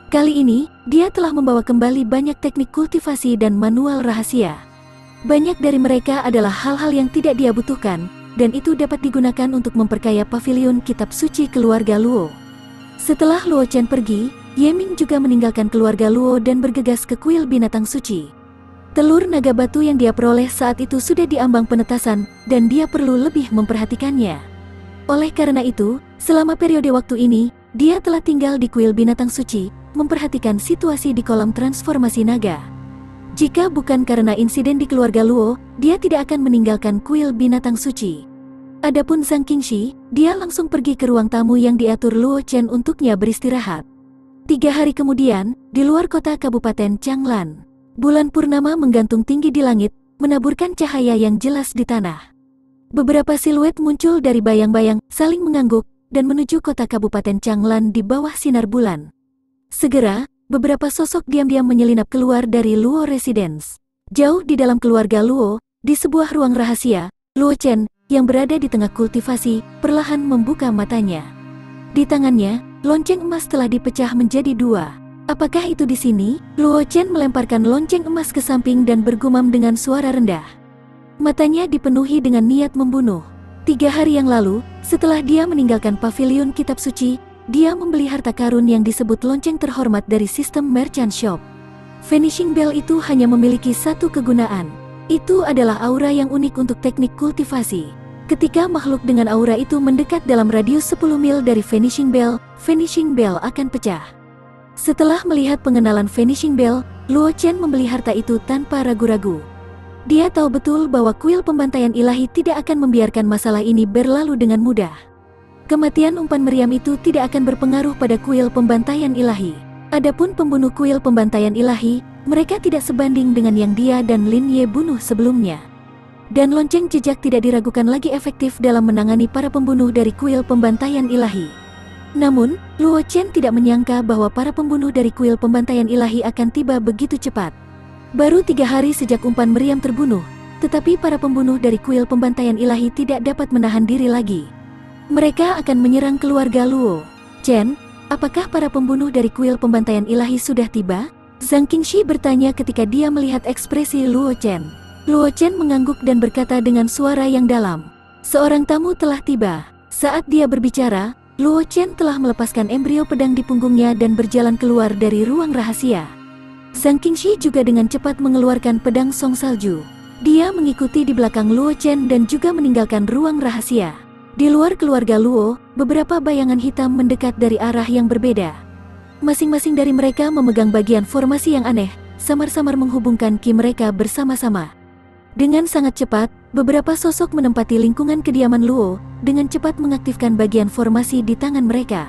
Kali ini, dia telah membawa kembali banyak teknik kultivasi dan manual rahasia. Banyak dari mereka adalah hal-hal yang tidak dia butuhkan, dan itu dapat digunakan untuk memperkaya pavilion kitab suci keluarga Luo. Setelah Luo Chen pergi, Ye Ming juga meninggalkan keluarga Luo dan bergegas ke kuil binatang suci. Telur naga batu yang dia peroleh saat itu sudah diambang penetasan, dan dia perlu lebih memperhatikannya. Oleh karena itu, selama periode waktu ini, dia telah tinggal di kuil binatang suci, memperhatikan situasi di kolam transformasi naga. Jika bukan karena insiden di keluarga Luo, dia tidak akan meninggalkan kuil binatang suci. Adapun Zhang Qingxi, dia langsung pergi ke ruang tamu yang diatur Luo Chen untuknya beristirahat. 3 hari kemudian, di luar kota Kabupaten Changlan, bulan purnama menggantung tinggi di langit, menaburkan cahaya yang jelas di tanah. Beberapa siluet muncul dari bayang-bayang, saling mengangguk, dan menuju kota Kabupaten Changlan di bawah sinar bulan. Segera, beberapa sosok diam-diam menyelinap keluar dari Luo Residence. Jauh di dalam keluarga Luo, di sebuah ruang rahasia, Luo Chen, yang berada di tengah kultivasi, perlahan membuka matanya. Di tangannya, lonceng emas telah dipecah menjadi 2. Apakah itu di sini? Luo Chen melemparkan lonceng emas ke samping dan bergumam dengan suara rendah. Matanya dipenuhi dengan niat membunuh. 3 hari yang lalu, setelah dia meninggalkan pavilion kitab suci, dia membeli harta karun yang disebut lonceng terhormat dari sistem merchant shop. Vanishing Bell itu hanya memiliki satu kegunaan. Itu adalah aura yang unik untuk teknik kultivasi. Ketika makhluk dengan aura itu mendekat dalam radius 10 mil dari Vanishing Bell akan pecah. Setelah melihat pengenalan Vanishing Bell, Luo Chen membeli harta itu tanpa ragu-ragu. Dia tahu betul bahwa kuil pembantaian ilahi tidak akan membiarkan masalah ini berlalu dengan mudah. Kematian umpan meriam itu tidak akan berpengaruh pada kuil pembantaian ilahi. Adapun pembunuh kuil pembantaian ilahi, mereka tidak sebanding dengan yang dia dan Lin Ye bunuh sebelumnya. Dan lonceng jejak tidak diragukan lagi efektif dalam menangani para pembunuh dari kuil pembantaian ilahi. Namun, Luo Chen tidak menyangka bahwa para pembunuh dari kuil pembantaian ilahi akan tiba begitu cepat. Baru 3 hari sejak umpan meriam terbunuh, tetapi para pembunuh dari kuil pembantaian ilahi tidak dapat menahan diri lagi. Mereka akan menyerang keluarga Luo Chen. Apakah para pembunuh dari kuil pembantaian ilahi sudah tiba? Zhang Qingxi bertanya ketika dia melihat ekspresi Luo Chen. Luo Chen mengangguk dan berkata dengan suara yang dalam, "Seorang tamu telah tiba." Saat dia berbicara, Luo Chen telah melepaskan embrio pedang di punggungnya dan berjalan keluar dari ruang rahasia. Zhang Qingxi juga dengan cepat mengeluarkan pedang Song Salju. Dia mengikuti di belakang Luo Chen dan juga meninggalkan ruang rahasia. Di luar keluarga Luo, beberapa bayangan hitam mendekat dari arah yang berbeda. Masing-masing dari mereka memegang bagian formasi yang aneh, samar-samar menghubungkan ki mereka bersama-sama. Dengan sangat cepat, beberapa sosok menempati lingkungan kediaman Luo, dengan cepat mengaktifkan bagian formasi di tangan mereka.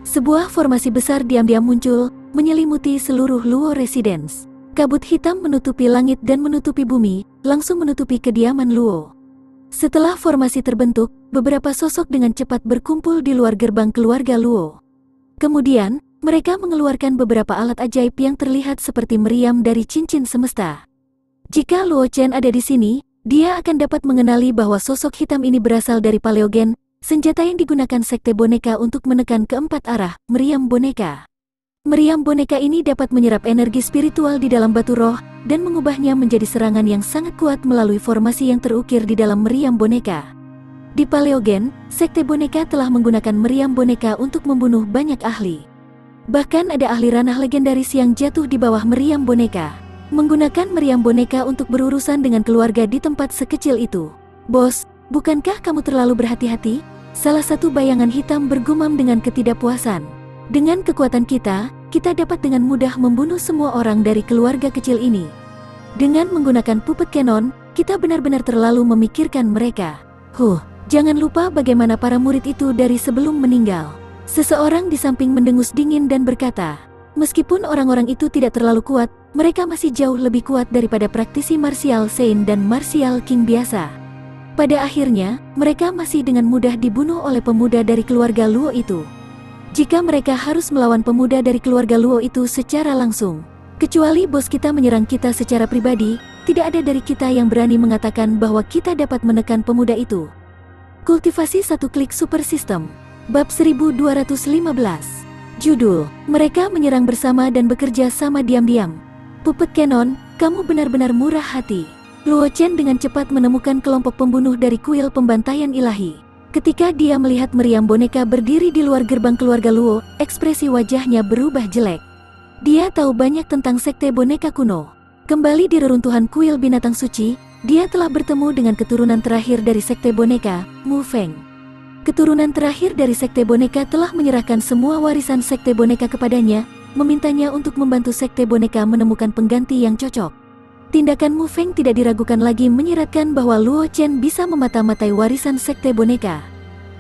Sebuah formasi besar diam-diam muncul, menyelimuti seluruh Luo Residence. Kabut hitam menutupi langit dan menutupi bumi, langsung menutupi kediaman Luo. Setelah formasi terbentuk, beberapa sosok dengan cepat berkumpul di luar gerbang keluarga Luo. Kemudian, mereka mengeluarkan beberapa alat ajaib yang terlihat seperti meriam dari cincin semesta. Jika Luo Chen ada di sini, dia akan dapat mengenali bahwa sosok hitam ini berasal dari Paleogen, senjata yang digunakan sekte boneka untuk menekan keempat arah, meriam boneka. Meriam boneka ini dapat menyerap energi spiritual di dalam batu roh, dan mengubahnya menjadi serangan yang sangat kuat melalui formasi yang terukir di dalam meriam boneka. Di Paleogen, sekte boneka telah menggunakan meriam boneka untuk membunuh banyak ahli. Bahkan ada ahli ranah legendaris yang jatuh di bawah meriam boneka. Menggunakan meriam boneka untuk berurusan dengan keluarga di tempat sekecil itu. "Bos, bukankah kamu terlalu berhati-hati?" Salah satu bayangan hitam bergumam dengan ketidakpuasan. "Dengan kekuatan kita dapat dengan mudah membunuh semua orang dari keluarga kecil ini. Dengan menggunakan puppet cannon, kita benar-benar terlalu memikirkan mereka." Jangan lupa bagaimana para murid itu dari sebelum meninggal. Seseorang di samping mendengus dingin dan berkata, "Meskipun orang-orang itu tidak terlalu kuat, mereka masih jauh lebih kuat daripada praktisi martial Saint dan martial King biasa. Pada akhirnya, mereka masih dengan mudah dibunuh oleh pemuda dari keluarga Luo itu. Jika mereka harus melawan pemuda dari keluarga Luo itu secara langsung, kecuali bos kita menyerang kita secara pribadi, tidak ada dari kita yang berani mengatakan bahwa kita dapat menekan pemuda itu." Kultivasi 1 Klik Super System. Bab 1215. Judul, Mereka Menyerang Bersama dan Bekerja Sama Diam-Diam. Puppet Cannon, kamu benar-benar murah hati. Luo Chen dengan cepat menemukan kelompok pembunuh dari kuil pembantaian ilahi. Ketika dia melihat meriam boneka berdiri di luar gerbang keluarga Luo, ekspresi wajahnya berubah jelek. Dia tahu banyak tentang sekte boneka kuno. Kembali di reruntuhan kuil binatang suci, dia telah bertemu dengan keturunan terakhir dari sekte boneka, Mu Feng. Keturunan terakhir dari sekte boneka telah menyerahkan semua warisan sekte boneka kepadanya, memintanya untuk membantu sekte boneka menemukan pengganti yang cocok. Tindakan Mu Feng tidak diragukan lagi menyiratkan bahwa Luo Chen bisa memata-matai warisan sekte boneka.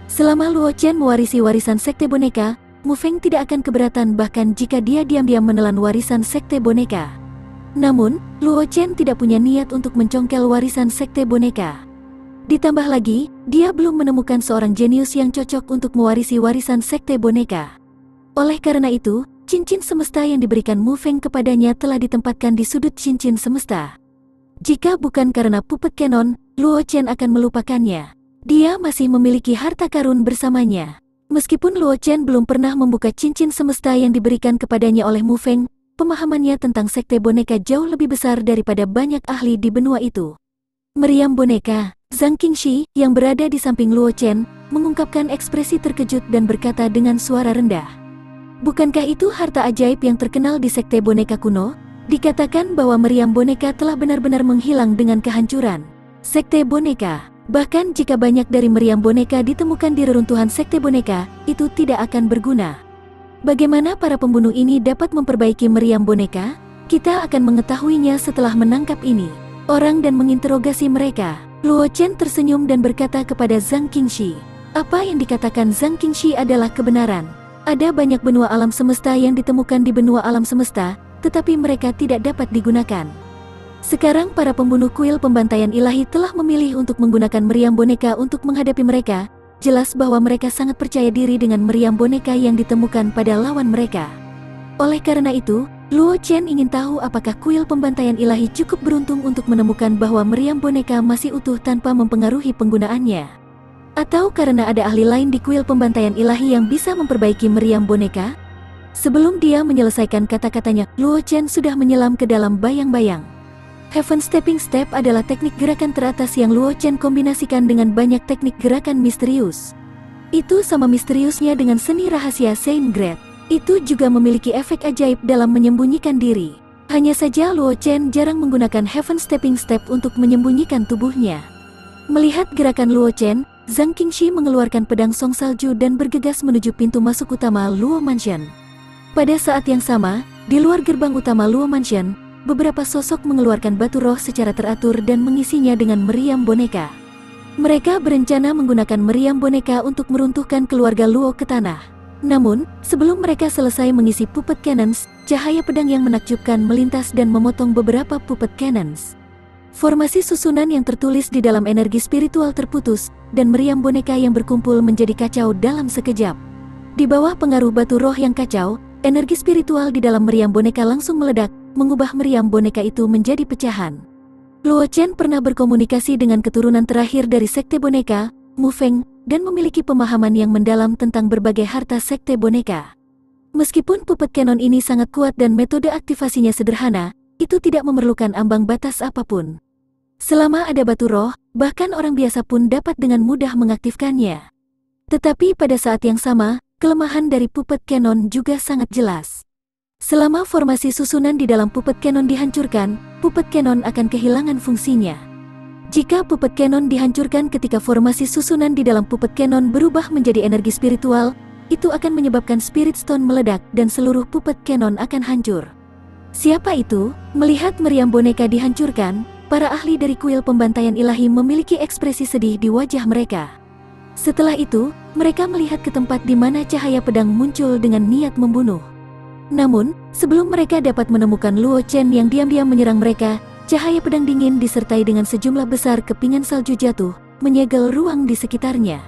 Selama Luo Chen mewarisi warisan sekte boneka, Mu Feng tidak akan keberatan bahkan jika dia diam-diam menelan warisan sekte boneka. Namun, Luo Chen tidak punya niat untuk mencongkel warisan sekte boneka. Ditambah lagi, dia belum menemukan seorang jenius yang cocok untuk mewarisi warisan sekte boneka. Oleh karena itu, cincin semesta yang diberikan Mu Feng kepadanya telah ditempatkan di sudut cincin semesta. Jika bukan karena puppet cannon, Luo Chen akan melupakannya. Dia masih memiliki harta karun bersamanya. Meskipun Luo Chen belum pernah membuka cincin semesta yang diberikan kepadanya oleh Mu Feng, pemahamannya tentang sekte boneka jauh lebih besar daripada banyak ahli di benua itu. Meriam boneka. Zhang Qingxi, yang berada di samping Luo Chen, mengungkapkan ekspresi terkejut dan berkata dengan suara rendah, "Bukankah itu harta ajaib yang terkenal di sekte boneka kuno? Dikatakan bahwa meriam boneka telah benar-benar menghilang dengan kehancuran. Sekte boneka, bahkan jika banyak dari meriam boneka ditemukan di reruntuhan sekte boneka, itu tidak akan berguna. Bagaimana para pembunuh ini dapat memperbaiki meriam boneka? Kita akan mengetahuinya setelah menangkap ini orang dan menginterogasi mereka." Luo Chen tersenyum dan berkata kepada Zhang Qingxi, "Apa yang dikatakan Zhang Qingxi adalah kebenaran. Ada banyak benua alam semesta yang ditemukan di benua alam semesta, tetapi mereka tidak dapat digunakan. Sekarang para pembunuh kuil pembantaian ilahi telah memilih untuk menggunakan meriam boneka untuk menghadapi mereka. Jelas bahwa mereka sangat percaya diri dengan meriam boneka yang ditemukan pada lawan mereka. Oleh karena itu, Luo Chen ingin tahu apakah kuil pembantaian ilahi cukup beruntung untuk menemukan bahwa meriam boneka masih utuh tanpa mempengaruhi penggunaannya. Atau karena ada ahli lain di kuil pembantaian ilahi yang bisa memperbaiki meriam boneka? Sebelum dia menyelesaikan kata-katanya, Luo Chen sudah menyelam ke dalam bayang-bayang. Heaven Stepping Step adalah teknik gerakan teratas yang Luo Chen kombinasikan dengan banyak teknik gerakan misterius. Itu sama misteriusnya dengan seni rahasia Saint Grade. Itu juga memiliki efek ajaib dalam menyembunyikan diri. Hanya saja Luo Chen jarang menggunakan Heaven Stepping Step untuk menyembunyikan tubuhnya. Melihat gerakan Luo Chen, Zhang Qingxi mengeluarkan pedang song salju dan bergegas menuju pintu masuk utama Luo Mansion. Pada saat yang sama, di luar gerbang utama Luo Mansion, beberapa sosok mengeluarkan batu roh secara teratur dan mengisinya dengan meriam boneka. Mereka berencana menggunakan meriam boneka untuk meruntuhkan keluarga Luo ke tanah. Namun, sebelum mereka selesai mengisi puppet cannons, cahaya pedang yang menakjubkan melintas dan memotong beberapa puppet cannons. Formasi susunan yang tertulis di dalam energi spiritual terputus, dan meriam boneka yang berkumpul menjadi kacau dalam sekejap. Di bawah pengaruh batu roh yang kacau, energi spiritual di dalam meriam boneka langsung meledak, mengubah meriam boneka itu menjadi pecahan. Luo Chen pernah berkomunikasi dengan keturunan terakhir dari sekte boneka, Mu Feng, dan memiliki pemahaman yang mendalam tentang berbagai harta sekte boneka. Meskipun puppet cannon ini sangat kuat dan metode aktivasinya sederhana, itu tidak memerlukan ambang batas apapun. Selama ada batu roh, bahkan orang biasa pun dapat dengan mudah mengaktifkannya. Tetapi pada saat yang sama, kelemahan dari puppet cannon juga sangat jelas. Selama formasi susunan di dalam puppet cannon dihancurkan, puppet cannon akan kehilangan fungsinya. Jika puppet cannon dihancurkan ketika formasi susunan di dalam puppet cannon berubah menjadi energi spiritual, itu akan menyebabkan spirit stone meledak dan seluruh puppet cannon akan hancur. Siapa itu? Melihat meriam boneka dihancurkan, para ahli dari kuil pembantaian ilahi memiliki ekspresi sedih di wajah mereka. Setelah itu, mereka melihat ke tempat di mana cahaya pedang muncul dengan niat membunuh. Namun, sebelum mereka dapat menemukan Luo Chen yang diam-diam menyerang mereka, cahaya pedang dingin disertai dengan sejumlah besar kepingan salju jatuh, menyegel ruang di sekitarnya.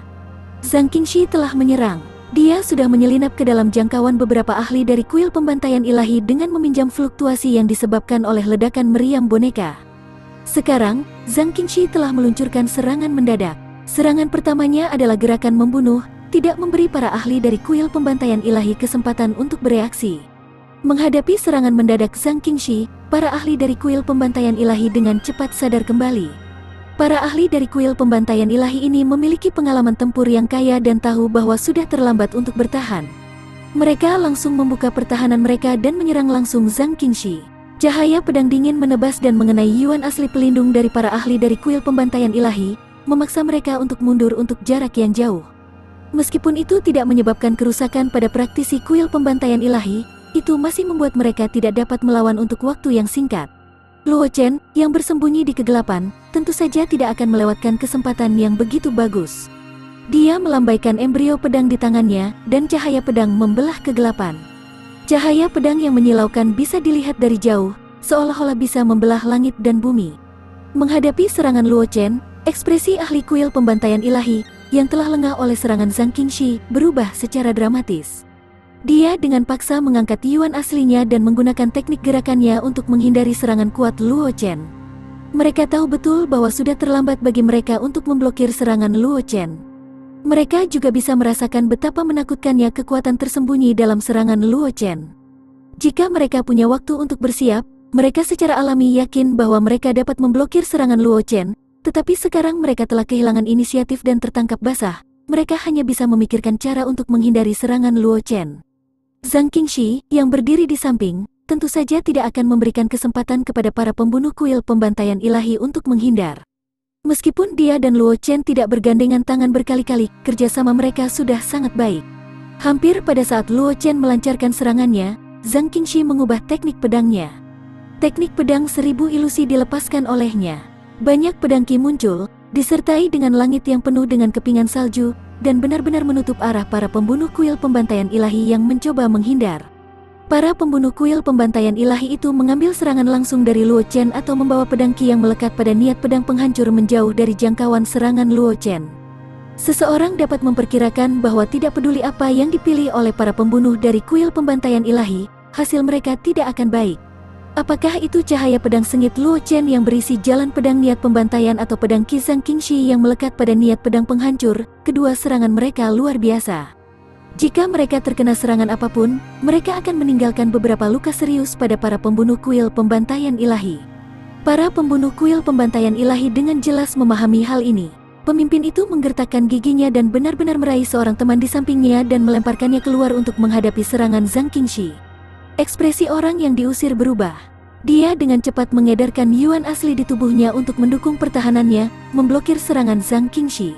Zhang Qingxi telah menyerang. Dia sudah menyelinap ke dalam jangkauan beberapa ahli dari kuil pembantaian ilahi dengan meminjam fluktuasi yang disebabkan oleh ledakan meriam boneka. Sekarang, Zhang Qingxi telah meluncurkan serangan mendadak. Serangan pertamanya adalah gerakan membunuh, tidak memberi para ahli dari kuil pembantaian ilahi kesempatan untuk bereaksi. Menghadapi serangan mendadak Zhang Qingxi, para ahli dari kuil pembantaian ilahi dengan cepat sadar kembali. Para ahli dari kuil pembantaian ilahi ini memiliki pengalaman tempur yang kaya dan tahu bahwa sudah terlambat untuk bertahan. Mereka langsung membuka pertahanan mereka dan menyerang langsung Zhang Qingxi. Cahaya pedang dingin menebas dan mengenai Yuan asli pelindung dari para ahli dari kuil pembantaian ilahi, memaksa mereka untuk mundur untuk jarak yang jauh. Meskipun itu tidak menyebabkan kerusakan pada praktisi kuil pembantaian ilahi, itu masih membuat mereka tidak dapat melawan untuk waktu yang singkat. Luo Chen, yang bersembunyi di kegelapan, tentu saja tidak akan melewatkan kesempatan yang begitu bagus. Dia melambaikan embrio pedang di tangannya, dan cahaya pedang membelah kegelapan. Cahaya pedang yang menyilaukan bisa dilihat dari jauh, seolah-olah bisa membelah langit dan bumi. Menghadapi serangan Luo Chen, ekspresi ahli kuil pembantaian ilahi, yang telah lengah oleh serangan Zhang Qingxi, berubah secara dramatis. Dia dengan paksa mengangkat Yuan aslinya dan menggunakan teknik gerakannya untuk menghindari serangan kuat Luo Chen. Mereka tahu betul bahwa sudah terlambat bagi mereka untuk memblokir serangan Luo Chen. Mereka juga bisa merasakan betapa menakutkannya kekuatan tersembunyi dalam serangan Luo Chen. Jika mereka punya waktu untuk bersiap, mereka secara alami yakin bahwa mereka dapat memblokir serangan Luo Chen, tetapi sekarang mereka telah kehilangan inisiatif dan tertangkap basah. Mereka hanya bisa memikirkan cara untuk menghindari serangan Luo Chen. Zhang Qingxi, yang berdiri di samping, tentu saja tidak akan memberikan kesempatan kepada para pembunuh kuil pembantaian ilahi untuk menghindar. Meskipun dia dan Luo Chen tidak bergandengan tangan berkali-kali, kerjasama mereka sudah sangat baik. Hampir pada saat Luo Chen melancarkan serangannya, Zhang Qingxi mengubah teknik pedangnya. Teknik pedang 1000 ilusi dilepaskan olehnya. Banyak pedang Qi muncul, disertai dengan langit yang penuh dengan kepingan salju, dan benar-benar menutup arah para pembunuh kuil pembantaian ilahi yang mencoba menghindar. Para pembunuh kuil pembantaian ilahi itu mengambil serangan langsung dari Luo Chen atau membawa pedang Qi yang melekat pada niat pedang penghancur menjauh dari jangkauan serangan Luo Chen. Seseorang dapat memperkirakan bahwa tidak peduli apa yang dipilih oleh para pembunuh dari kuil pembantaian ilahi, hasil mereka tidak akan baik. Apakah itu cahaya pedang sengit Luo Chen yang berisi jalan pedang niat pembantaian atau pedang Qi Zhang Qingshi yang melekat pada niat pedang penghancur, kedua serangan mereka luar biasa. Jika mereka terkena serangan apapun, mereka akan meninggalkan beberapa luka serius pada para pembunuh kuil pembantaian ilahi. Para pembunuh kuil pembantaian ilahi dengan jelas memahami hal ini. Pemimpin itu menggertakkan giginya dan benar-benar meraih seorang teman di sampingnya dan melemparkannya keluar untuk menghadapi serangan Zhang Qingshi. Ekspresi orang yang diusir berubah. Dia dengan cepat mengedarkan yuan asli di tubuhnya untuk mendukung pertahanannya, memblokir serangan Zhang Qingshi.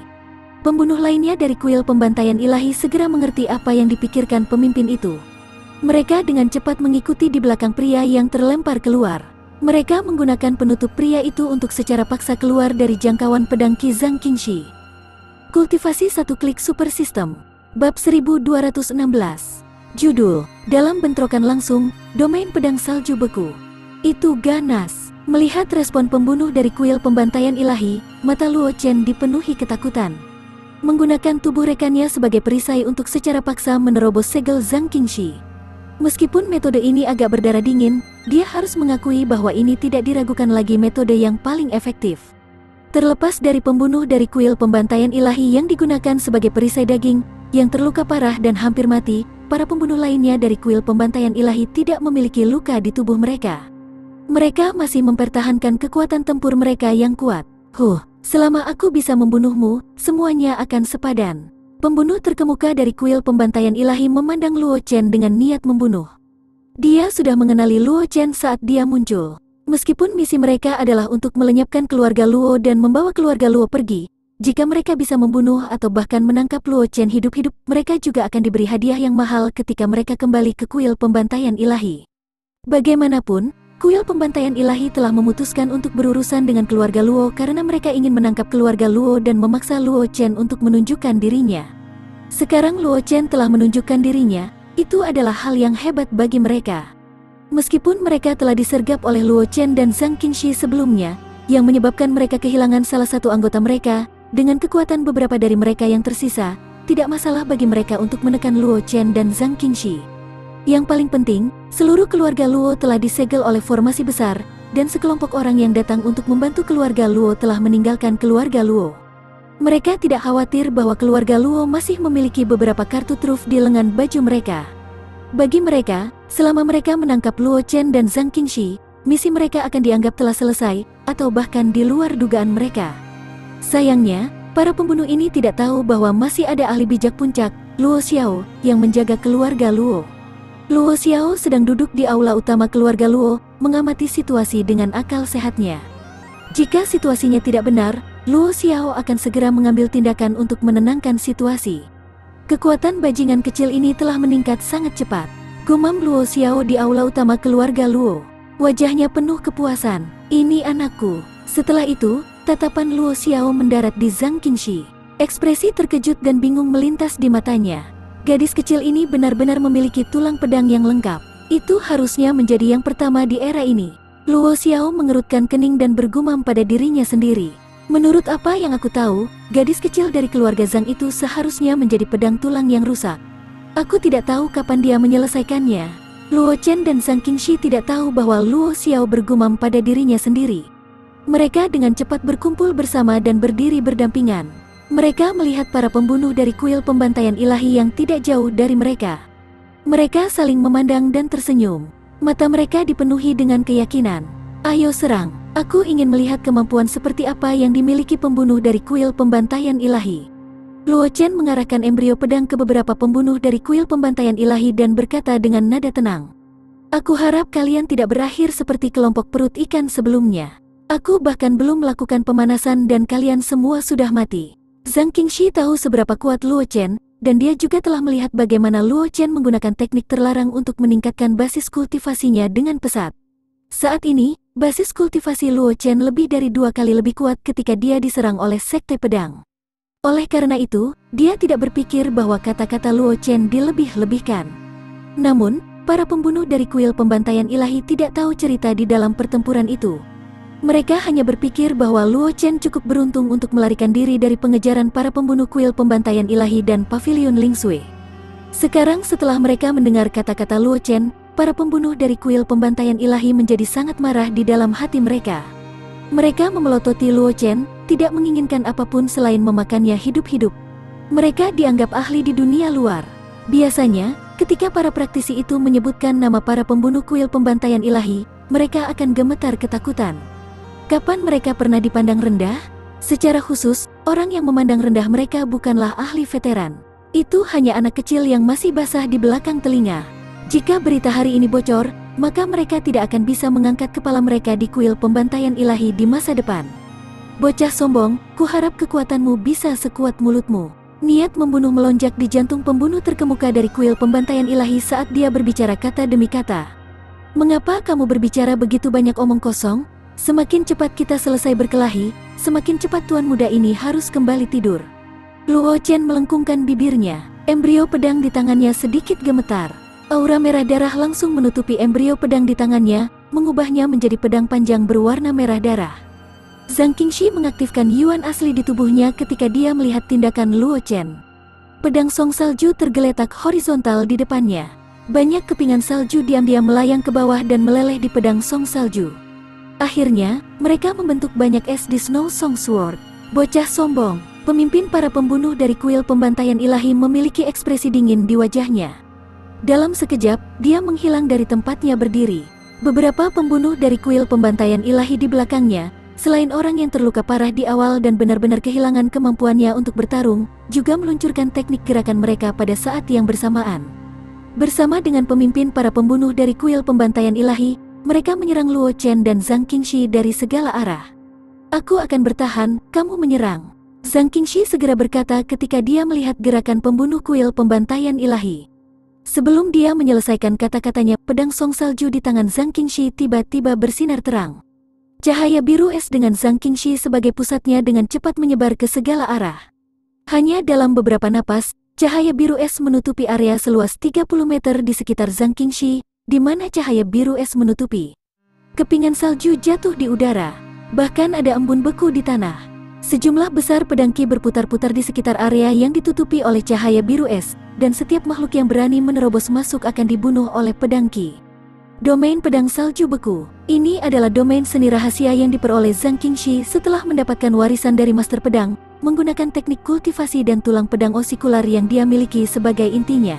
Pembunuh lainnya dari kuil pembantaian ilahi segera mengerti apa yang dipikirkan pemimpin itu. Mereka dengan cepat mengikuti di belakang pria yang terlempar keluar. Mereka menggunakan penutup pria itu untuk secara paksa keluar dari jangkauan pedang Qi Zhang Qingshi. Kultivasi satu klik super system. Bab 1216. Judul, dalam bentrokan langsung, domain pedang salju beku. Itu ganas. Melihat respon pembunuh dari kuil pembantaian ilahi, mata Luo Chen dipenuhi ketakutan. Menggunakan tubuh rekannya sebagai perisai untuk secara paksa menerobos segel Zhang Qingshi. Meskipun metode ini agak berdarah dingin, dia harus mengakui bahwa ini tidak diragukan lagi metode yang paling efektif. Terlepas dari pembunuh dari kuil pembantaian ilahi yang digunakan sebagai perisai daging, yang terluka parah dan hampir mati, para pembunuh lainnya dari kuil pembantaian ilahi tidak memiliki luka di tubuh mereka. Mereka masih mempertahankan kekuatan tempur mereka yang kuat. Selama aku bisa membunuhmu, semuanya akan sepadan. Pembunuh terkemuka dari kuil pembantaian ilahi memandang Luo Chen dengan niat membunuh. Dia sudah mengenali Luo Chen saat dia muncul. Meskipun misi mereka adalah untuk melenyapkan keluarga Luo dan membawa keluarga Luo pergi, jika mereka bisa membunuh atau bahkan menangkap Luo Chen hidup-hidup, mereka juga akan diberi hadiah yang mahal ketika mereka kembali ke kuil pembantaian ilahi. Bagaimanapun, kuil pembantaian ilahi telah memutuskan untuk berurusan dengan keluarga Luo karena mereka ingin menangkap keluarga Luo dan memaksa Luo Chen untuk menunjukkan dirinya. Sekarang Luo Chen telah menunjukkan dirinya, itu adalah hal yang hebat bagi mereka. Meskipun mereka telah disergap oleh Luo Chen dan Zhang Qingshi sebelumnya, yang menyebabkan mereka kehilangan salah satu anggota mereka, dengan kekuatan beberapa dari mereka yang tersisa, tidak masalah bagi mereka untuk menekan Luo Chen dan Zhang Qingshi. Yang paling penting, seluruh keluarga Luo telah disegel oleh formasi besar, dan sekelompok orang yang datang untuk membantu keluarga Luo telah meninggalkan keluarga Luo. Mereka tidak khawatir bahwa keluarga Luo masih memiliki beberapa kartu truf di lengan baju mereka. Bagi mereka, selama mereka menangkap Luo Chen dan Zhang Qingshi, misi mereka akan dianggap telah selesai, atau bahkan di luar dugaan mereka. Sayangnya, para pembunuh ini tidak tahu bahwa masih ada ahli bijak puncak, Luo Xiao, yang menjaga keluarga Luo. Luo Xiao sedang duduk di aula utama keluarga Luo, mengamati situasi dengan akal sehatnya. Jika situasinya tidak benar, Luo Xiao akan segera mengambil tindakan untuk menenangkan situasi. Kekuatan bajingan kecil ini telah meningkat sangat cepat. Gumam Luo Xiao di aula utama keluarga Luo. Wajahnya penuh kepuasan. Ini anakku. Setelah itu, tatapan Luo Xiao mendarat di Zhang Qingshi. Ekspresi terkejut dan bingung melintas di matanya. Gadis kecil ini benar-benar memiliki tulang pedang yang lengkap. Itu harusnya menjadi yang pertama di era ini. Luo Xiao mengerutkan kening dan bergumam pada dirinya sendiri. Menurut apa yang aku tahu, gadis kecil dari keluarga Zhang itu seharusnya menjadi pedang tulang yang rusak. Aku tidak tahu kapan dia menyelesaikannya. Luo Chen dan Zhang Qingshi tidak tahu bahwa Luo Xiao bergumam pada dirinya sendiri. Mereka dengan cepat berkumpul bersama dan berdiri berdampingan. Mereka melihat para pembunuh dari kuil pembantaian ilahi yang tidak jauh dari mereka. Mereka saling memandang dan tersenyum. Mata mereka dipenuhi dengan keyakinan. Ayo serang. Aku ingin melihat kemampuan seperti apa yang dimiliki pembunuh dari kuil pembantaian ilahi. Luo Chen mengarahkan embrio pedang ke beberapa pembunuh dari kuil pembantaian ilahi dan berkata dengan nada tenang. Aku harap kalian tidak berakhir seperti kelompok perut ikan sebelumnya. Aku bahkan belum melakukan pemanasan dan kalian semua sudah mati. Zhang Qingshi tahu seberapa kuat Luo Chen, dan dia juga telah melihat bagaimana Luo Chen menggunakan teknik terlarang untuk meningkatkan basis kultivasinya dengan pesat. Saat ini, basis kultivasi Luo Chen lebih dari 2 kali lebih kuat ketika dia diserang oleh Sekte Pedang. Oleh karena itu, dia tidak berpikir bahwa kata-kata Luo Chen dilebih-lebihkan. Namun, para pembunuh dari kuil pembantaian ilahi tidak tahu cerita di dalam pertempuran itu. Mereka hanya berpikir bahwa Luo Chen cukup beruntung untuk melarikan diri dari pengejaran para pembunuh kuil pembantaian ilahi dan pavilion Ling Sui. Sekarang setelah mereka mendengar kata-kata Luo Chen, para pembunuh dari kuil pembantaian ilahi menjadi sangat marah di dalam hati mereka. Mereka memelototi Luo Chen, tidak menginginkan apapun selain memakannya hidup-hidup. Mereka dianggap ahli di dunia luar. Biasanya, ketika para praktisi itu menyebutkan nama para pembunuh kuil pembantaian ilahi, mereka akan gemetar ketakutan. Kapan mereka pernah dipandang rendah? Secara khusus, orang yang memandang rendah mereka bukanlah ahli veteran. Itu hanya anak kecil yang masih basah di belakang telinga. Jika berita hari ini bocor, maka mereka tidak akan bisa mengangkat kepala mereka di kuil pembantaian ilahi di masa depan. Bocah sombong, kuharap kekuatanmu bisa sekuat mulutmu. Niat membunuh melonjak di jantung pembunuh terkemuka dari kuil pembantaian ilahi saat dia berbicara kata demi kata. Mengapa kamu berbicara begitu banyak omong kosong? Semakin cepat kita selesai berkelahi, semakin cepat tuan muda ini harus kembali tidur. Luo Chen melengkungkan bibirnya. Embrio pedang di tangannya sedikit gemetar. Aura merah darah langsung menutupi embrio pedang di tangannya, mengubahnya menjadi pedang panjang berwarna merah darah. Zhang Qingxi mengaktifkan Yuan asli di tubuhnya ketika dia melihat tindakan Luo Chen. Pedang song salju tergeletak horizontal di depannya. Banyak kepingan salju diam-diam melayang ke bawah dan meleleh di pedang song salju. Akhirnya, mereka membentuk banyak es di Snow Song Sword. Bocah sombong. Pemimpin para pembunuh dari kuil pembantaian ilahi memiliki ekspresi dingin di wajahnya. Dalam sekejap, dia menghilang dari tempatnya berdiri. Beberapa pembunuh dari kuil pembantaian ilahi di belakangnya, selain orang yang terluka parah di awal dan benar-benar kehilangan kemampuannya untuk bertarung, juga meluncurkan teknik gerakan mereka pada saat yang bersamaan. Bersama dengan pemimpin para pembunuh dari kuil pembantaian ilahi, mereka menyerang Luo Chen dan Zhang Qingxi dari segala arah. Aku akan bertahan, kamu menyerang. Zhang Qingxi segera berkata ketika dia melihat gerakan pembunuh kuil pembantaian ilahi. Sebelum dia menyelesaikan kata-katanya, pedang song salju di tangan Zhang Qingxi tiba-tiba bersinar terang. Cahaya biru es dengan Zhang Qingxi sebagai pusatnya dengan cepat menyebar ke segala arah. Hanya dalam beberapa napas, cahaya biru es menutupi area seluas 30 meter di sekitar Zhang Qingxi, di mana cahaya biru es menutupi. Kepingan salju jatuh di udara, bahkan ada embun beku di tanah. Sejumlah besar pedang Qi berputar-putar di sekitar area yang ditutupi oleh cahaya biru es, dan setiap makhluk yang berani menerobos masuk akan dibunuh oleh pedang Qi. Domain pedang salju beku. Ini adalah domain seni rahasia yang diperoleh Zhang Qingxi setelah mendapatkan warisan dari master pedang, menggunakan teknik kultivasi dan tulang pedang osikular yang dia miliki sebagai intinya.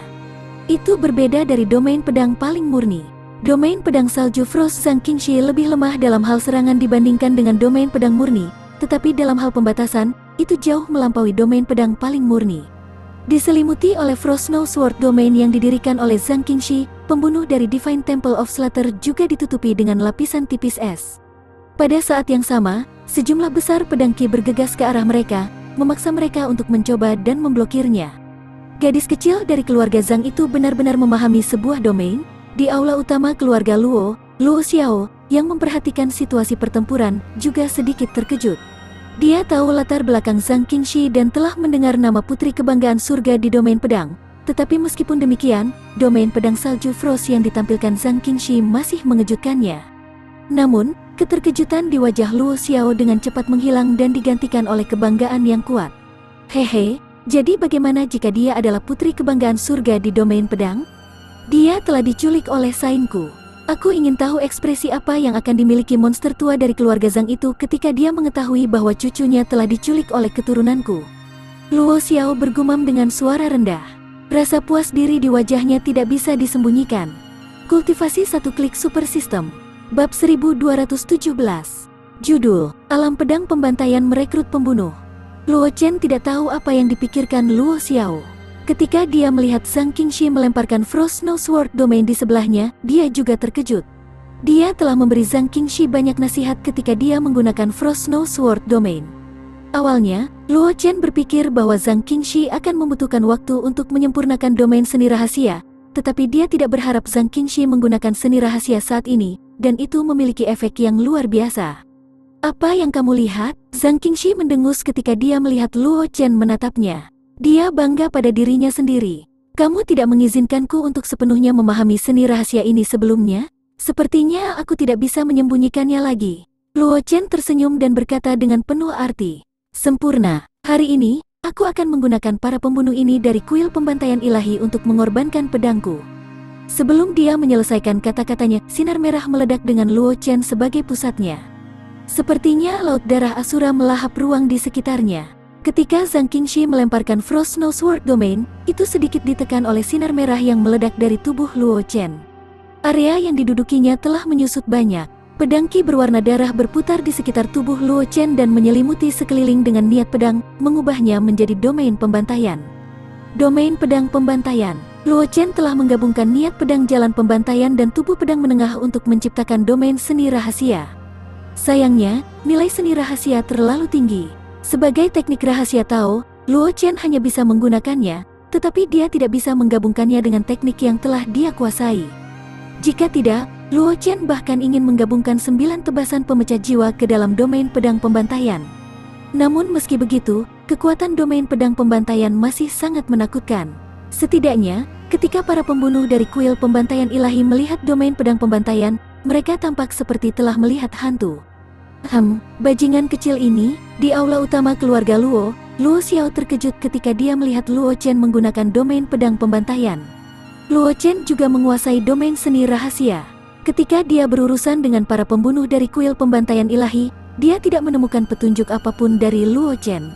Itu berbeda dari domain pedang paling murni. Domain pedang salju Frost Zhang Qingxi lebih lemah dalam hal serangan dibandingkan dengan domain pedang murni, tetapi dalam hal pembatasan, itu jauh melampaui domain pedang paling murni. Diselimuti oleh Frost Snow Sword domain yang didirikan oleh Zhang Qingxi, pembunuh dari Divine Temple of Slaughter juga ditutupi dengan lapisan tipis es. Pada saat yang sama, sejumlah besar pedang Qi bergegas ke arah mereka, memaksa mereka untuk mencoba dan memblokirnya. Gadis kecil dari keluarga Zhang itu benar-benar memahami sebuah domain. Di aula utama keluarga Luo Xiao, yang memperhatikan situasi pertempuran, juga sedikit terkejut. Dia tahu latar belakang Zhang Qingxi dan telah mendengar nama putri kebanggaan surga di domain pedang. Tetapi meskipun demikian, domain pedang salju Frost yang ditampilkan Zhang Qingxi masih mengejutkannya. Namun, keterkejutan di wajah Luo Xiao dengan cepat menghilang dan digantikan oleh kebanggaan yang kuat. Hehe, jadi bagaimana jika dia adalah putri kebanggaan surga di domain pedang? Dia telah diculik oleh sainku. Aku ingin tahu ekspresi apa yang akan dimiliki monster tua dari keluarga Zhang itu ketika dia mengetahui bahwa cucunya telah diculik oleh keturunanku. Luo Xiao bergumam dengan suara rendah. Rasa puas diri di wajahnya tidak bisa disembunyikan. Kultivasi satu klik super system. Bab 1217. Judul, Alam Pedang Pembantaian Merekrut Pembunuh. Luo Chen tidak tahu apa yang dipikirkan Luo Xiao. Ketika dia melihat Zhang Qingxi melemparkan Frost Snow Sword domain di sebelahnya, dia juga terkejut. Dia telah memberi Zhang Qingxi banyak nasihat ketika dia menggunakan Frost Snow Sword domain. Awalnya, Luo Chen berpikir bahwa Zhang Qingxi akan membutuhkan waktu untuk menyempurnakan domain seni rahasia, tetapi dia tidak berharap Zhang Qingxi menggunakan seni rahasia saat ini, dan itu memiliki efek yang luar biasa. Apa yang kamu lihat? Zhang Qingxi mendengus ketika dia melihat Luo Chen menatapnya. Dia bangga pada dirinya sendiri. Kamu tidak mengizinkanku untuk sepenuhnya memahami seni rahasia ini sebelumnya? Sepertinya aku tidak bisa menyembunyikannya lagi. Luo Chen tersenyum dan berkata dengan penuh arti. Sempurna. Hari ini, aku akan menggunakan para pembunuh ini dari kuil pembantaian ilahi untuk mengorbankan pedangku. Sebelum dia menyelesaikan kata-katanya, sinar merah meledak dengan Luo Chen sebagai pusatnya. Sepertinya laut darah Asura melahap ruang di sekitarnya. Ketika Zhang Qingxi melemparkan Frost Snow Sword Domain, itu sedikit ditekan oleh sinar merah yang meledak dari tubuh Luo Chen. Area yang didudukinya telah menyusut banyak. Pedang Qi berwarna darah berputar di sekitar tubuh Luo Chen dan menyelimuti sekeliling dengan niat pedang, mengubahnya menjadi domain pembantaian. Domain pedang pembantaian. Luo Chen telah menggabungkan niat pedang jalan pembantaian dan tubuh pedang menengah untuk menciptakan domain seni rahasia. Sayangnya, nilai seni rahasia terlalu tinggi. Sebagai teknik rahasia Tao, Luo Chen hanya bisa menggunakannya, tetapi dia tidak bisa menggabungkannya dengan teknik yang telah dia kuasai. Jika tidak, Luo Chen bahkan ingin menggabungkan 9 tebasan pemecah jiwa ke dalam domain pedang pembantaian. Namun meski begitu, kekuatan domain pedang pembantaian masih sangat menakutkan. Setidaknya, ketika para pembunuh dari kuil pembantaian ilahi melihat domain pedang pembantaian, mereka tampak seperti telah melihat hantu. Bajingan kecil ini, di aula utama keluarga Luo Xiao terkejut ketika dia melihat Luo Chen menggunakan domain pedang pembantaian. Luo Chen juga menguasai domain seni rahasia. Ketika dia berurusan dengan para pembunuh dari kuil pembantaian ilahi, dia tidak menemukan petunjuk apapun dari Luo Chen.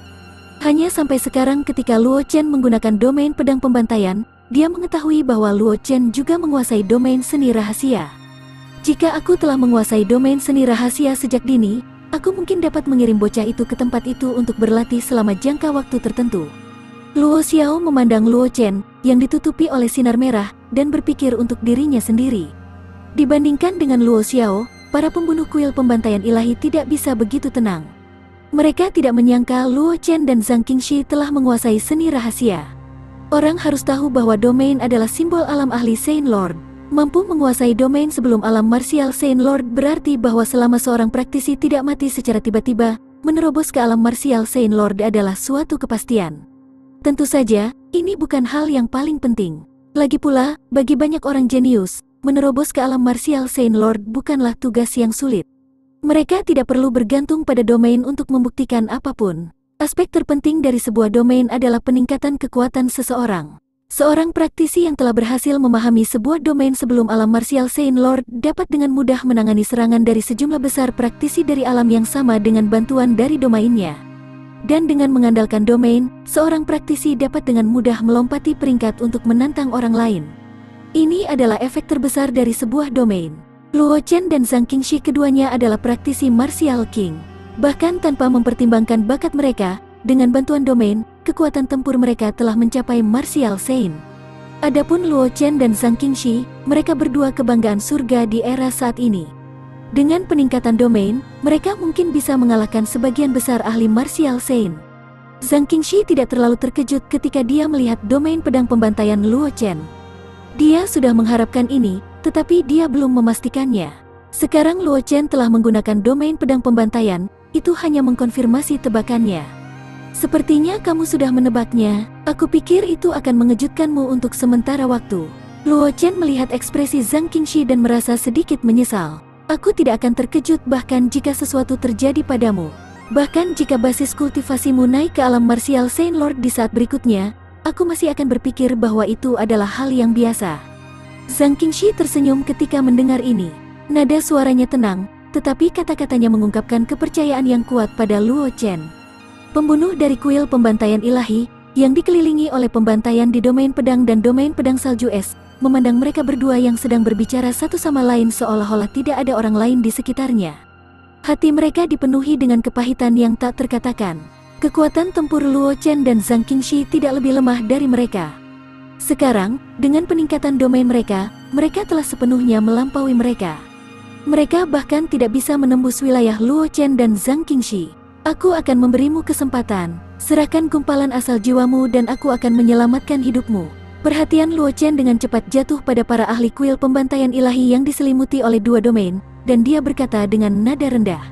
Hanya sampai sekarang ketika Luo Chen menggunakan domain pedang pembantaian, dia mengetahui bahwa Luo Chen juga menguasai domain seni rahasia. Jika aku telah menguasai domain seni rahasia sejak dini, aku mungkin dapat mengirim bocah itu ke tempat itu untuk berlatih selama jangka waktu tertentu. Luo Xiao memandang Luo Chen, yang ditutupi oleh sinar merah, dan berpikir untuk dirinya sendiri. Dibandingkan dengan Luo Xiao, para pembunuh kuil pembantaian ilahi tidak bisa begitu tenang. Mereka tidak menyangka Luo Chen dan Zhang Qingxi telah menguasai seni rahasia. Orang harus tahu bahwa domain adalah simbol alam ahli Saint Lord. Mampu menguasai domain sebelum alam martial Saint Lord berarti bahwa selama seorang praktisi tidak mati secara tiba-tiba, menerobos ke alam martial Saint Lord adalah suatu kepastian. Tentu saja, ini bukan hal yang paling penting. Lagi pula, bagi banyak orang jenius, menerobos ke alam martial Saint Lord bukanlah tugas yang sulit. Mereka tidak perlu bergantung pada domain untuk membuktikan apapun. Aspek terpenting dari sebuah domain adalah peningkatan kekuatan seseorang. Seorang praktisi yang telah berhasil memahami sebuah domain sebelum alam martial Saint Lord dapat dengan mudah menangani serangan dari sejumlah besar praktisi dari alam yang sama dengan bantuan dari domainnya. Dan dengan mengandalkan domain, seorang praktisi dapat dengan mudah melompati peringkat untuk menantang orang lain. Ini adalah efek terbesar dari sebuah domain. Luo Chen dan Zhang Qingxi keduanya adalah praktisi martial king. Bahkan tanpa mempertimbangkan bakat mereka, dengan bantuan domain, kekuatan tempur mereka telah mencapai martial saint. Adapun Luo Chen dan Zhang Qingxi, mereka berdua kebanggaan surga di era saat ini. Dengan peningkatan domain, mereka mungkin bisa mengalahkan sebagian besar ahli martial saint. Zhang Qingxi tidak terlalu terkejut ketika dia melihat domain pedang pembantaian Luo Chen. Dia sudah mengharapkan ini, tetapi dia belum memastikannya. Sekarang Luo Chen telah menggunakan domain pedang pembantaian, itu hanya mengkonfirmasi tebakannya. Sepertinya kamu sudah menebaknya, aku pikir itu akan mengejutkanmu untuk sementara waktu. Luo Chen melihat ekspresi Zhang Qingxi dan merasa sedikit menyesal. Aku tidak akan terkejut bahkan jika sesuatu terjadi padamu. Bahkan jika basis kultivasimu naik ke alam martial Saint Lord di saat berikutnya, aku masih akan berpikir bahwa itu adalah hal yang biasa. Zhang Qingxi tersenyum ketika mendengar ini. Nada suaranya tenang, tetapi kata-katanya mengungkapkan kepercayaan yang kuat pada Luo Chen. Pembunuh dari kuil pembantaian ilahi, yang dikelilingi oleh pembantaian di domain pedang dan domain pedang salju es, memandang mereka berdua yang sedang berbicara satu sama lain seolah-olah tidak ada orang lain di sekitarnya. Hati mereka dipenuhi dengan kepahitan yang tak terkatakan. Kekuatan tempur Luo Chen dan Zhang Qingxi tidak lebih lemah dari mereka. Sekarang, dengan peningkatan domain mereka telah sepenuhnya melampaui mereka. Mereka bahkan tidak bisa menembus wilayah Luo Chen dan Zhang Qingxi. Aku akan memberimu kesempatan, serahkan gumpalan asal jiwamu dan aku akan menyelamatkan hidupmu. Perhatian Luo Chen dengan cepat jatuh pada para ahli kuil pembantaian ilahi yang diselimuti oleh dua domain, dan dia berkata dengan nada rendah.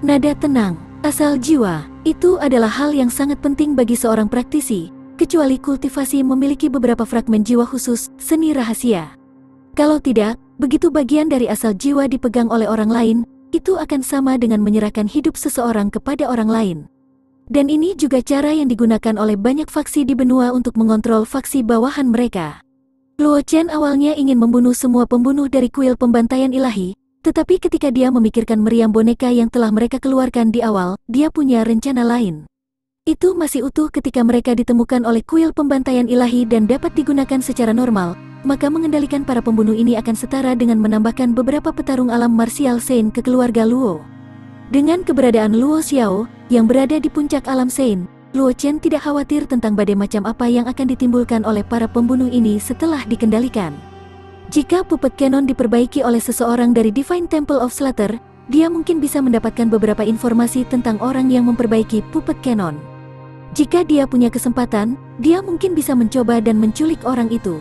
Nada tenang, asal jiwa, itu adalah hal yang sangat penting bagi seorang praktisi. kecuali kultivasi memiliki beberapa fragmen jiwa khusus, seni rahasia. Kalau tidak, begitu bagian dari asal jiwa dipegang oleh orang lain, itu akan sama dengan menyerahkan hidup seseorang kepada orang lain. Dan ini juga cara yang digunakan oleh banyak faksi di benua untuk mengontrol faksi bawahan mereka. Luo Chen awalnya ingin membunuh semua pembunuh dari kuil pembantaian ilahi, tetapi ketika dia memikirkan meriam boneka yang telah mereka keluarkan di awal, dia punya rencana lain. Itu masih utuh ketika mereka ditemukan oleh kuil pembantaian ilahi dan dapat digunakan secara normal, maka mengendalikan para pembunuh ini akan setara dengan menambahkan beberapa petarung alam martial Sein ke keluarga Luo. Dengan keberadaan Luo Xiao, yang berada di puncak alam Sein, Luo Chen tidak khawatir tentang badai macam apa yang akan ditimbulkan oleh para pembunuh ini setelah dikendalikan. Jika puppet cannon diperbaiki oleh seseorang dari Divine Temple of Slaughter, dia mungkin bisa mendapatkan beberapa informasi tentang orang yang memperbaiki puppet cannon. Jika dia punya kesempatan, dia mungkin bisa mencoba dan menculik orang itu.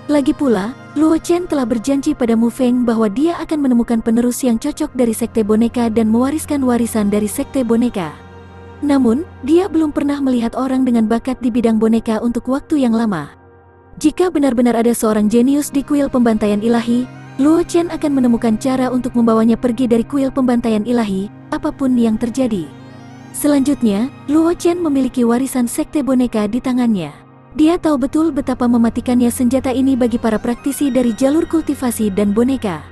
Lagi pula, Luo Chen telah berjanji pada Mu Feng bahwa dia akan menemukan penerus yang cocok dari sekte boneka dan mewariskan warisan dari sekte boneka. Namun, dia belum pernah melihat orang dengan bakat di bidang boneka untuk waktu yang lama. Jika benar-benar ada seorang jenius di kuil pembantaian ilahi, Luo Chen akan menemukan cara untuk membawanya pergi dari kuil pembantaian ilahi, apapun yang terjadi. Selanjutnya, Luo Chen memiliki warisan sekte boneka di tangannya. Dia tahu betul betapa mematikannya senjata ini bagi para praktisi dari jalur kultivasi dan boneka.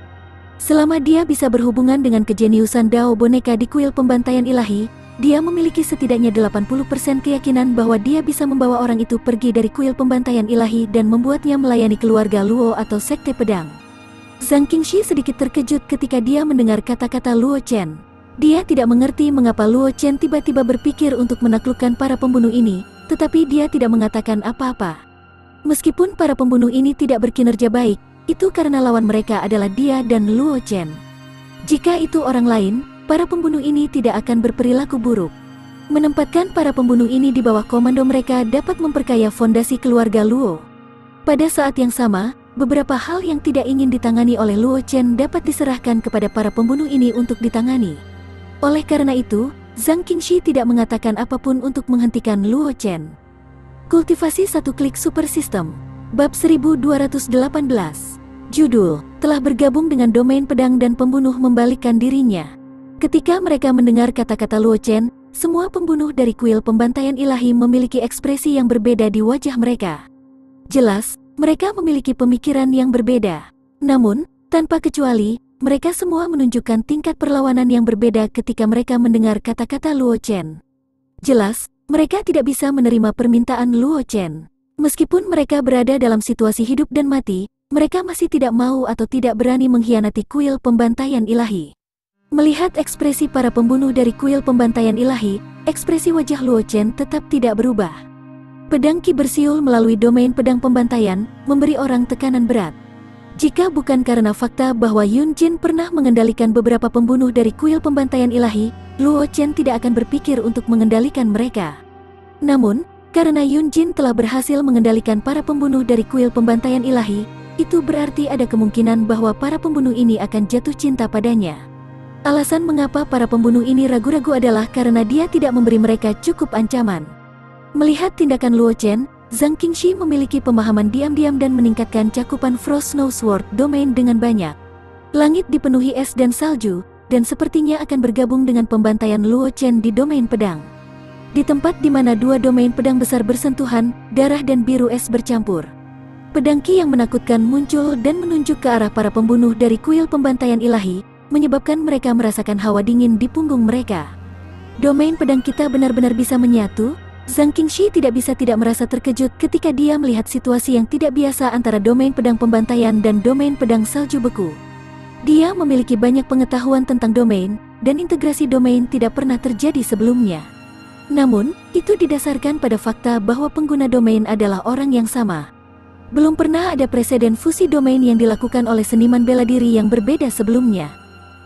Selama dia bisa berhubungan dengan kejeniusan Dao boneka di kuil pembantaian ilahi, dia memiliki setidaknya 80% keyakinan bahwa dia bisa membawa orang itu pergi dari kuil pembantaian ilahi dan membuatnya melayani keluarga Luo atau sekte pedang. Zhang Qingxi sedikit terkejut ketika dia mendengar kata-kata Luo Chen. Dia tidak mengerti mengapa Luo Chen tiba-tiba berpikir untuk menaklukkan para pembunuh ini, tetapi dia tidak mengatakan apa-apa. Meskipun para pembunuh ini tidak berkinerja baik, itu karena lawan mereka adalah dia dan Luo Chen. Jika itu orang lain, para pembunuh ini tidak akan berperilaku buruk. Menempatkan para pembunuh ini di bawah komando mereka dapat memperkaya fondasi keluarga Luo. Pada saat yang sama, beberapa hal yang tidak ingin ditangani oleh Luo Chen dapat diserahkan kepada para pembunuh ini untuk ditangani. Oleh karena itu, Zhang Qingxi tidak mengatakan apapun untuk menghentikan Luo Chen. Kultivasi satu klik super system. Bab 1218. Judul, telah bergabung dengan domain pedang dan pembunuh membalikkan dirinya. Ketika mereka mendengar kata-kata Luo Chen, semua pembunuh dari kuil pembantaian ilahi memiliki ekspresi yang berbeda di wajah mereka. Jelas, mereka memiliki pemikiran yang berbeda. Namun, tanpa kecuali, mereka semua menunjukkan tingkat perlawanan yang berbeda ketika mereka mendengar kata-kata Luo Chen. Jelas, mereka tidak bisa menerima permintaan Luo Chen. Meskipun mereka berada dalam situasi hidup dan mati, mereka masih tidak mau atau tidak berani mengkhianati kuil pembantaian ilahi. Melihat ekspresi para pembunuh dari kuil pembantaian ilahi, ekspresi wajah Luo Chen tetap tidak berubah. Pedang Qi bersiul melalui domain pedang pembantaian, memberi orang tekanan berat. Jika bukan karena fakta bahwa Yun Jin pernah mengendalikan beberapa pembunuh dari kuil pembantaian ilahi, Luo Chen tidak akan berpikir untuk mengendalikan mereka. Namun, karena Yun Jin telah berhasil mengendalikan para pembunuh dari kuil pembantaian ilahi, itu berarti ada kemungkinan bahwa para pembunuh ini akan jatuh cinta padanya. Alasan mengapa para pembunuh ini ragu-ragu adalah karena dia tidak memberi mereka cukup ancaman. Melihat tindakan Luo Chen, Zhang Qingxi memiliki pemahaman diam-diam dan meningkatkan cakupan Frost Snow Sword Domain dengan banyak. Langit dipenuhi es dan salju, dan sepertinya akan bergabung dengan pembantaian Luo Chen di domain pedang. Di tempat di mana dua domain pedang besar bersentuhan, darah dan biru es bercampur. Pedang Qi yang menakutkan muncul dan menunjuk ke arah para pembunuh dari kuil pembantaian ilahi, menyebabkan mereka merasakan hawa dingin di punggung mereka. Domain pedang kita benar-benar bisa menyatu. Zhang Qingxi tidak bisa tidak merasa terkejut ketika dia melihat situasi yang tidak biasa antara domain pedang pembantaian dan domain pedang salju beku. Dia memiliki banyak pengetahuan tentang domain, dan integrasi domain tidak pernah terjadi sebelumnya. Namun, itu didasarkan pada fakta bahwa pengguna domain adalah orang yang sama. Belum pernah ada preseden fusi domain yang dilakukan oleh seniman bela diri yang berbeda sebelumnya.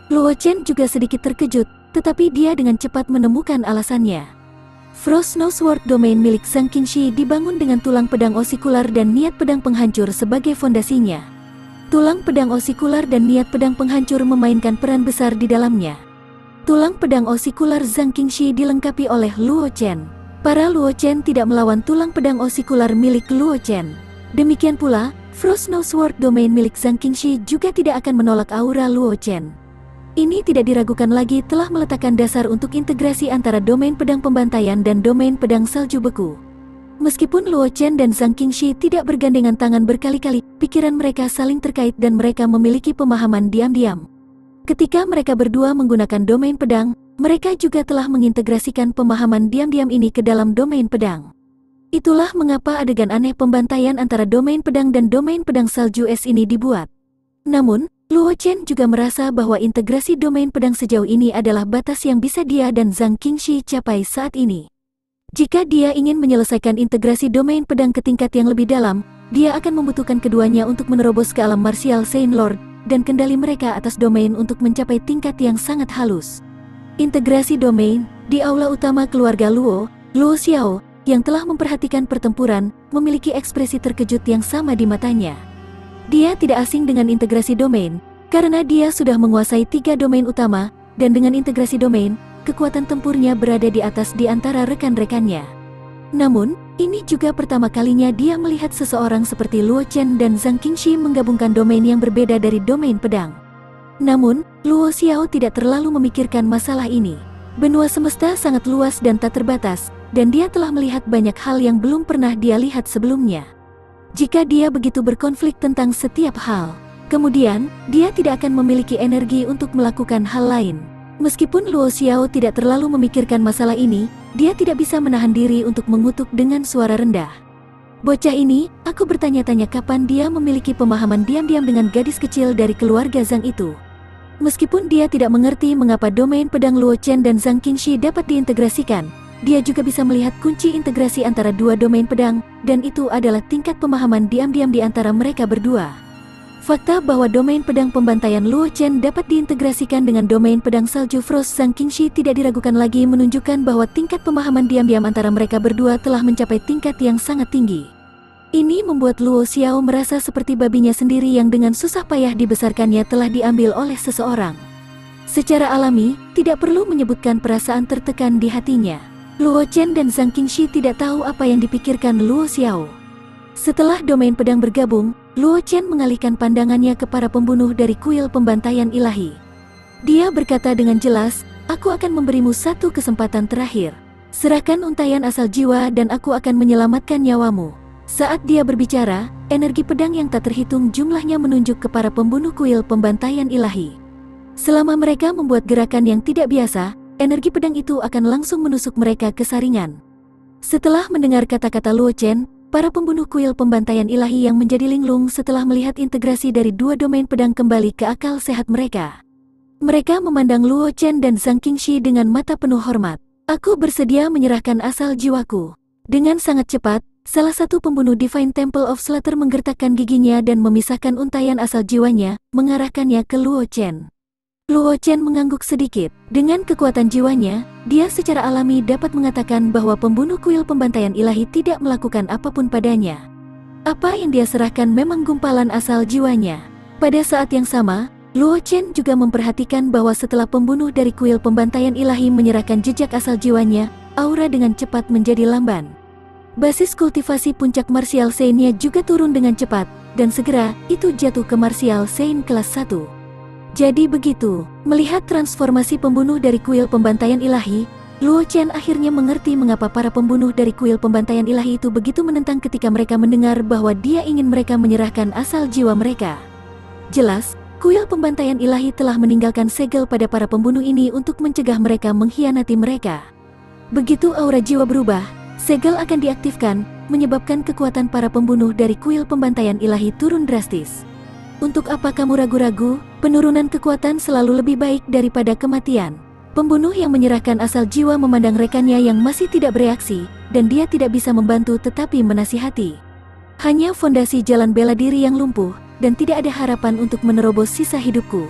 Luo Chen juga sedikit terkejut, tetapi dia dengan cepat menemukan alasannya. Frost Snow Sword Domain milik Zhang Qingxi dibangun dengan tulang pedang osikular dan niat pedang penghancur sebagai fondasinya. Tulang pedang osikular dan niat pedang penghancur memainkan peran besar di dalamnya. Tulang pedang osikular Zhang Qingxi dilengkapi oleh Luo Chen. Para Luo Chen tidak melawan tulang pedang osikular milik Luo Chen. Demikian pula, Frost Snow Sword Domain milik Zhang Qingxi juga tidak akan menolak aura Luo Chen. Ini tidak diragukan lagi telah meletakkan dasar untuk integrasi antara domain pedang pembantaian dan domain pedang salju beku. Meskipun Luo Chen dan Zhang Qingxi tidak bergandengan tangan berkali-kali, pikiran mereka saling terkait dan mereka memiliki pemahaman diam-diam. Ketika mereka berdua menggunakan domain pedang, mereka juga telah mengintegrasikan pemahaman diam-diam ini ke dalam domain pedang. Itulah mengapa adegan aneh pembantaian antara domain pedang dan domain pedang salju es ini dibuat. Namun, Luo Chen juga merasa bahwa integrasi domain pedang sejauh ini adalah batas yang bisa dia dan Zhang Qingxi capai saat ini. Jika dia ingin menyelesaikan integrasi domain pedang ke tingkat yang lebih dalam, dia akan membutuhkan keduanya untuk menerobos ke alam martial Saint Lord dan kendali mereka atas domain untuk mencapai tingkat yang sangat halus. Integrasi domain di aula utama keluarga Luo Xiao, yang telah memperhatikan pertempuran, memiliki ekspresi terkejut yang sama di matanya. Dia tidak asing dengan integrasi domain, karena dia sudah menguasai 3 domain utama, dan dengan integrasi domain, kekuatan tempurnya berada di atas di antara rekan-rekannya. Namun, ini juga pertama kalinya dia melihat seseorang seperti Luo Chen dan Zhang Qingxi menggabungkan domain yang berbeda dari domain pedang. Namun, Luo Xiao tidak terlalu memikirkan masalah ini. Benua semesta sangat luas dan tak terbatas, dan dia telah melihat banyak hal yang belum pernah dia lihat sebelumnya. Jika dia begitu berkonflik tentang setiap hal, kemudian, dia tidak akan memiliki energi untuk melakukan hal lain. Meskipun Luo Xiao tidak terlalu memikirkan masalah ini, dia tidak bisa menahan diri untuk mengutuk dengan suara rendah. Bocah ini, aku bertanya-tanya kapan dia memiliki pemahaman diam-diam dengan gadis kecil dari keluarga Zhang itu. Meskipun dia tidak mengerti mengapa domain pedang Luo Chen dan Zhang Qingxi dapat diintegrasikan, dia juga bisa melihat kunci integrasi antara dua domain pedang, dan itu adalah tingkat pemahaman diam-diam di antara mereka berdua. Fakta bahwa domain pedang pembantaian Luo Chen dapat diintegrasikan dengan domain pedang salju Frost Zhang Qingxi tidak diragukan lagi menunjukkan bahwa tingkat pemahaman diam-diam antara mereka berdua telah mencapai tingkat yang sangat tinggi. Ini membuat Luo Xiao merasa seperti babinya sendiri yang dengan susah payah dibesarkannya telah diambil oleh seseorang. Secara alami, tidak perlu menyebutkan perasaan tertekan di hatinya. Luo Chen dan Zhang Qingxi tidak tahu apa yang dipikirkan Luo Xiao. Setelah domain pedang bergabung, Luo Chen mengalihkan pandangannya ke para pembunuh dari kuil pembantaian ilahi. Dia berkata dengan jelas, "Aku akan memberimu satu kesempatan terakhir. Serahkan untaian asal jiwa dan aku akan menyelamatkan nyawamu." Saat dia berbicara, energi pedang yang tak terhitung jumlahnya menunjuk ke para pembunuh kuil pembantaian ilahi. Selama mereka membuat gerakan yang tidak biasa, energi pedang itu akan langsung menusuk mereka ke saringan. Setelah mendengar kata-kata Luo Chen, para pembunuh kuil pembantaian ilahi yang menjadi linglung setelah melihat integrasi dari dua domain pedang kembali ke akal sehat mereka. Mereka memandang Luo Chen dan Zhang Qingxi dengan mata penuh hormat. "Aku bersedia menyerahkan asal jiwaku." Dengan sangat cepat, salah satu pembunuh Divine Temple of Slaughter menggertakkan giginya dan memisahkan untaian asal jiwanya, mengarahkannya ke Luo Chen. Luo Chen mengangguk sedikit. Dengan kekuatan jiwanya, dia secara alami dapat mengatakan bahwa pembunuh kuil pembantaian ilahi tidak melakukan apapun padanya. Apa yang dia serahkan memang gumpalan asal jiwanya. Pada saat yang sama, Luo Chen juga memperhatikan bahwa setelah pembunuh dari kuil pembantaian ilahi menyerahkan jejak asal jiwanya, aura dengan cepat menjadi lamban. Basis kultivasi puncak martial Saint-nya juga turun dengan cepat, dan segera itu jatuh ke martial Saint kelas 1. Jadi begitu, melihat transformasi pembunuh dari kuil pembantaian ilahi, Luo Chen akhirnya mengerti mengapa para pembunuh dari kuil pembantaian ilahi itu begitu menentang ketika mereka mendengar bahwa dia ingin mereka menyerahkan asal jiwa mereka. Jelas, kuil pembantaian ilahi telah meninggalkan segel pada para pembunuh ini untuk mencegah mereka mengkhianati mereka. Begitu aura jiwa berubah, segel akan diaktifkan, menyebabkan kekuatan para pembunuh dari kuil pembantaian ilahi turun drastis. Untuk apa kamu ragu-ragu? Penurunan kekuatan selalu lebih baik daripada kematian. Pembunuh yang menyerahkan asal jiwa memandang rekannya yang masih tidak bereaksi, dan dia tidak bisa membantu tetapi menasihati. Hanya fondasi jalan bela diri yang lumpuh, dan tidak ada harapan untuk menerobos sisa hidupku.